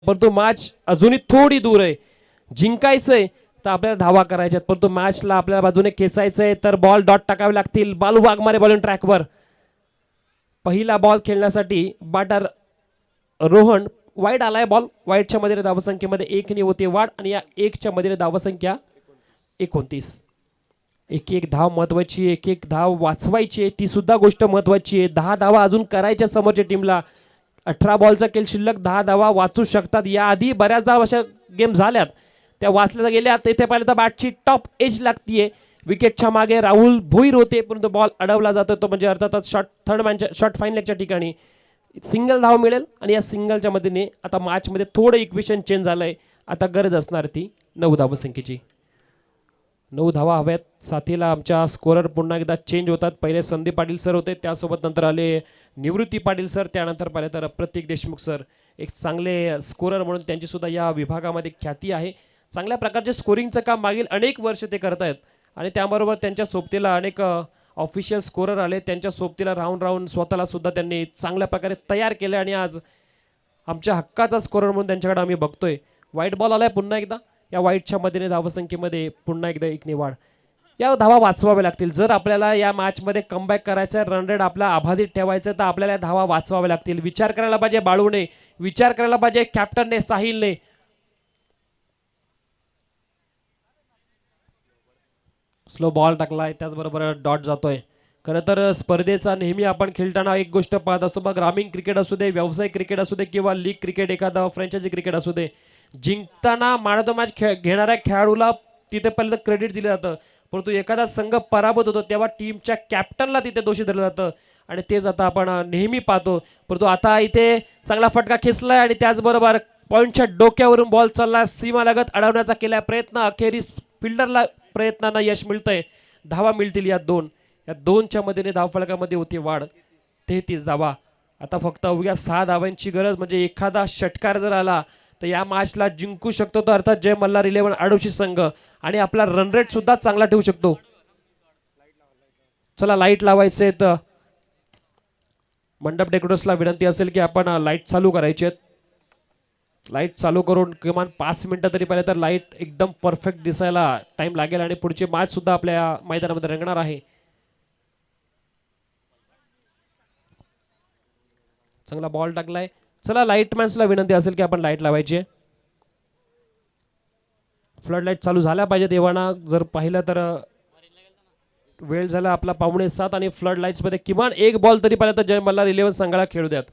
परंतु मॅच अजूनही थोडी दूर आहे. जिंकायचंय तर आपल्याला धावा करायच्यात, परंतु मॅचला आपल्याला बाजूने खेचायचंय तर बॉल डॉट टाकावे लागतील. बालू वाघमारे बॉलिंग ट्रॅकवर. पहिला बॉल खेळण्यासाठी बॅटर रोहन वाईड आलाय. बॉल वाईडच्या मध्ये धावसंख्येमध्ये 1 होते वाढ आणि या 1च्या मध्ये धावसंख्या 29. एक धाव महत्वाची, एक धाव वाचवायची आहे, ती सुद्धा गोष्ट महत्वाची आहे. 10 धावा अजून करायच्या समोरच्या टीमला. 18 बॉलचा खेळ शिल्लक, 10 धावा वाचू शकतात. याआधी बऱ्याचदा अशा गेम झाल्यात, त्या वाचल्या गेल्या. इथे पाहिलं तर बॅटची टॉप एज लागतीये. विकेटच्या मागे राहुल भोईर होते, परंतु बॉल अडवला जातो. तो म्हणजे अर्थातच शॉर्ट फाईन लेगच्या ठिकाणी सिंगल धाव मिळेल आणि या सिंगलच्या मदतीने आता मॅचमध्ये थोडं इक्वेशन चेंज झालंय. आता गरज असणार ती 9 धावसंख्येची. 9 धावा हव्यात. साथीला आमच्या स्कोरर पुन्हा एकदा चेंज होतात. पहिले संदीप पाटील सर होते, त्यासोबत नंतर आले निवृत्ती पाटील सर, त्यानंतर पाहिले तर प्रतीक देशमुख सर. एक चांगले स्कोरर म्हणून त्यांची सुद्धा या विभागामध्ये ख्याती आहे. चांगल्या प्रकारचे स्कोरिंगचं काम मागील अनेक वर्ष ते करत आहेत आणि त्याबरोबर त्यांच्या सोबतीला अनेक ऑफिशियल स्कोरर आले. त्यांच्या सोबतीला राहून स्वतःला सुद्धा त्यांनी चांगल्या प्रकारे तयार केले आणि आज आमच्या हक्काचा स्कोरर म्हणून त्यांच्याकडे आम्ही बघतोय. वाईट बॉल आलाय पुन्हा एकदा. या वाईटच्या मदतीने धावसंख्येमध्ये पुन्हा एकदा 1 वाढ. या धावा वाचवाव्या लागतील. जर आपल्याला या मॅचमध्ये कमबॅक करायचं आहे, रन रेट आपला अबाधित ठेवायचं तर आपल्याला धावा वाचवाव्या लागतील. विचार करायला पाहिजे बाळूने, विचार करायला पाहिजे कॅप्टनने, साहिलने. स्लो बॉल टाकलाय, त्याचबरोबर डॉट जातोय. खरं तर स्पर्धेचा नेहमी आपण खेळताना एक गोष्ट पाहत असतो, मग ग्रामीण क्रिकेट असू दे, व्यावसायिक क्रिकेट असू दे किंवा लीग क्रिकेट, एखादा फ्रँचायझी क्रिकेट असू दे, जिंकताना मॅन ऑफ द मॅच घेणाऱ्या खेळाडूला तिथे पहिलं क्रेडिट दिलं जातं. परंतु एखादा संघ पराभूत होतो तेव्हा टीमच्या कॅप्टनला तिथे दोषी धरलं जातं आणि तेच आता आपण नेहमी पाहतो. परंतु आता इथे चांगला फटका खेचलाय आणि त्याचबरोबर पॉईंटच्या डोक्यावरून बॉल चालला, सीमालगत अडवण्याचा केला प्रयत्न. अखेरीस फिल्डरला प्रयत्नांना यश मिळतंय. धावा मिळतील या 2. या 2च्या मदतीने धावफलकामध्ये होती वाढ 33 धावा. आता फक्त अवघ्या 6 धावांची गरज. म्हणजे एखादा षटकार जर आला तर या मॅचला जिंकू शकतो तो अर्थात जय मल्हार 11 आडोशी संघ आणि आपला रन रेट सुद्धा चांगला ठेवू शकतो. चला लाईट लावायचे तर मंडप डेकोरेटर्सला विनंती असेल की आपण लाईट चालू करायची आहेत. लाईट चालू करून किमान 5 मिनिटं तरी पाहिजे तर लाईट एकदम परफेक्ट दिसायला टाइम लागेल आणि पुढची मॅच सुद्धा आपल्या मैदानामध्ये रंगणार आहे. चांगला बॉल टाकलाय. चला लाईटमॅन्सला विनंती असेल की आपण लाईट लावायची. फ्लड लाईट चालू झाल्या पाहिजे देवाना. जर पाहिलं तर वेळ झाला आपला 6:45 आणि फ्लड लाईट्स मध्ये किमान 1 बॉल तरी पाहिलं तर जय मल्हार 11 संघाला खेळू द्यात.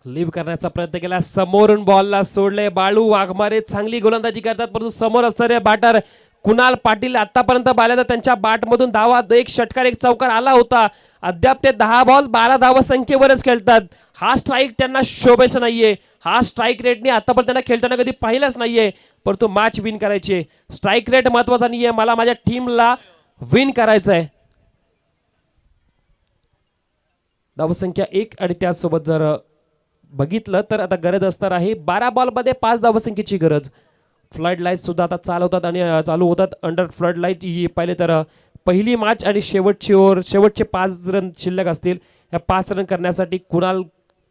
लिव्ह करण्याचा प्रयत्न केला, समोरून बॉलला सोडले. बाळू वाघमारे चांगली गोलंदाजी करतात, परंतु समोर असणारे बॅटर कुणाल पाटील आतापर्यंत पाहिलं तर त्यांच्या बॅटमधून धावा, 1 षटकार 1 चौकार आला होता. अद्याप ते 10 बॉल 12 धावा संख्येवरच खेळतात. हा स्ट्राईक त्यांना शोभेचा नाहीये. हा स्ट्राईक रेटने आतापर्यंत त्यांना खेळताना कधी पाहिलंच नाहीये. परंतु मॅच विन करायची. स्ट्राईक रेट महत्वाचा नाहीये, मला माझ्या टीमला विन करायचं आहे. धावसंख्या 1 आणि त्यासोबत जर बघितलं तर आता गरज असणार आहे 12 बॉलमध्ये 5 धावसंख्येची गरज. फ्लड लाईट सुद्धा आता चालवतात आणि चालू होतात. अंडर फ्लड लाईट ही पाहिले तर पहिली मॅच आणि शेवटची ओव्हर, शेवटचे 5 रन शिल्लक असतील. या 5 रन करण्यासाठी कुणाल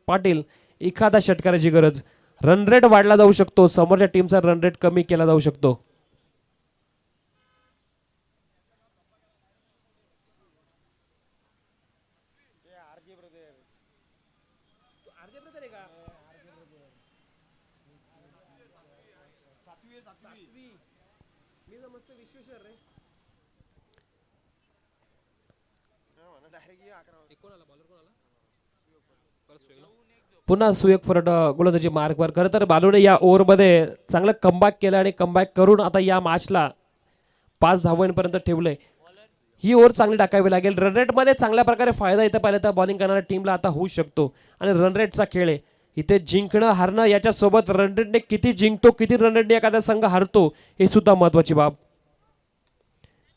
पाटील एखादा षटकाराची गरज. रन रेट वाढला जाऊ शकतो, समोरच्या टीमचा रन रेट कमी केला जाऊ शकतो. पुन्हा सुयोग फरट गोलंदाजी मार्कवर. खरं तर बालूने या ओव्हरमध्ये चांगलं कमबॅक केलं आणि कमबॅक करून आता या मॅचला 5 धावांपर्यंत ठेवलंय. ही ओव्हर चांगली टाकावी लागेल. रन रेटमध्ये चांगल्या प्रकारे फायदा इथं पाहिलं तर बॉलिंग करणाऱ्या टीमला आता होऊ शकतो आणि रन रेटचा खेळ आहे इथे. जिंकणं हारणं याच्यासोबत रन रेटने किती जिंकतो, किती रन रेटने एखादा संघ हारतो हे सुद्धा महत्वाची बाब.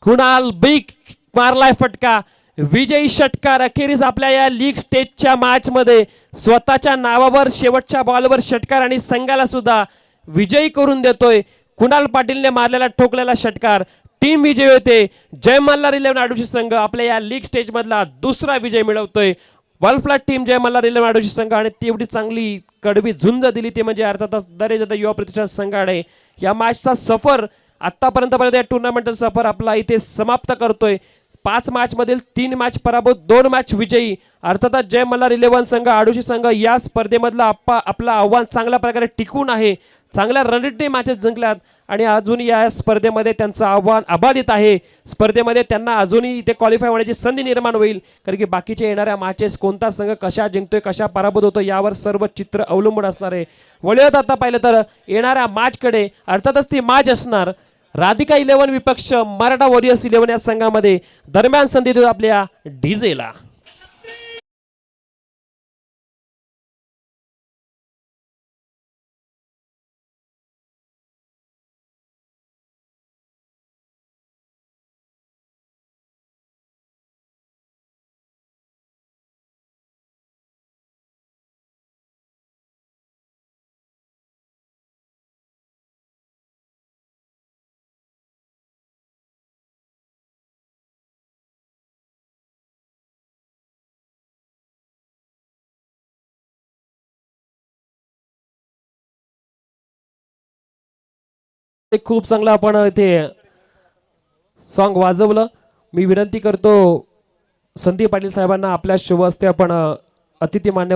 कुणाल बिग मारलाय फटका, विजयी षटकार. अखेरीस आपल्या या लीग स्टेजच्या मॅच मध्ये स्वतःच्या नावावर शेवटच्या बॉलवर षटकार आणि संघाला सुद्धा विजयी करून देतोय. कुणाल पाटीलने मारलेला ठोकलेला षटकार. टीम विजयी होते. जय मल्हार 11 आडोशी संघ आपल्या या लीग स्टेज मधला दुसरा विजय मिळवतोय. वॉलफ्लॅट टीम जय मल्हार रिले माडोशी संघ आणि तेवढी चांगली कडवी झुंज दिली ती म्हणजे अर्थातच दरेजदा युवा प्रतिष्ठान संघाने या मॅचचा सफर आतापर्यंत या टुर्नामेंटचा सफर आपला इथे समाप्त करतोय. 5 मॅच मधील 3 मॅच पराभूत, 2 मॅच विजयी. अर्थातच जय मल्हार 11 संघ आडोशी संघ या स्पर्धेमधला आपला आव्हान चांगल्या प्रकारे टिकून आहे. चांगल्या रणनीती मॅचेस जिंकल्यात आणि अजून या स्पर्धेमध्ये त्यांचं आव्हान अबाधित आहे. स्पर्धेमध्ये त्यांना अजूनही इथे क्वालिफाय होण्याची संधी निर्माण होईल, कारण की बाकीच्या येणाऱ्या मॅचेस कोणता संघ कशा जिंकतोय कशा पराभूत होतो यावर सर्व चित्र अवलंबून असणार आहे. वळूयात आता पाहिलं तर येणाऱ्या मॅचकडे. अर्थातच ती मॅच असणार राधिका 11 विपक्ष मराठा वॉरियर्स 11 या संघामध्ये. दरम्यान संधी देतो आपल्या डीजेला. खूप चांगलं आपण इथे सॉन्ग वाजवलं. मी विनंती करतो संदीप पाटील साहेबांना आपल्या शुभ हस्ते आपण अतिथी मान्य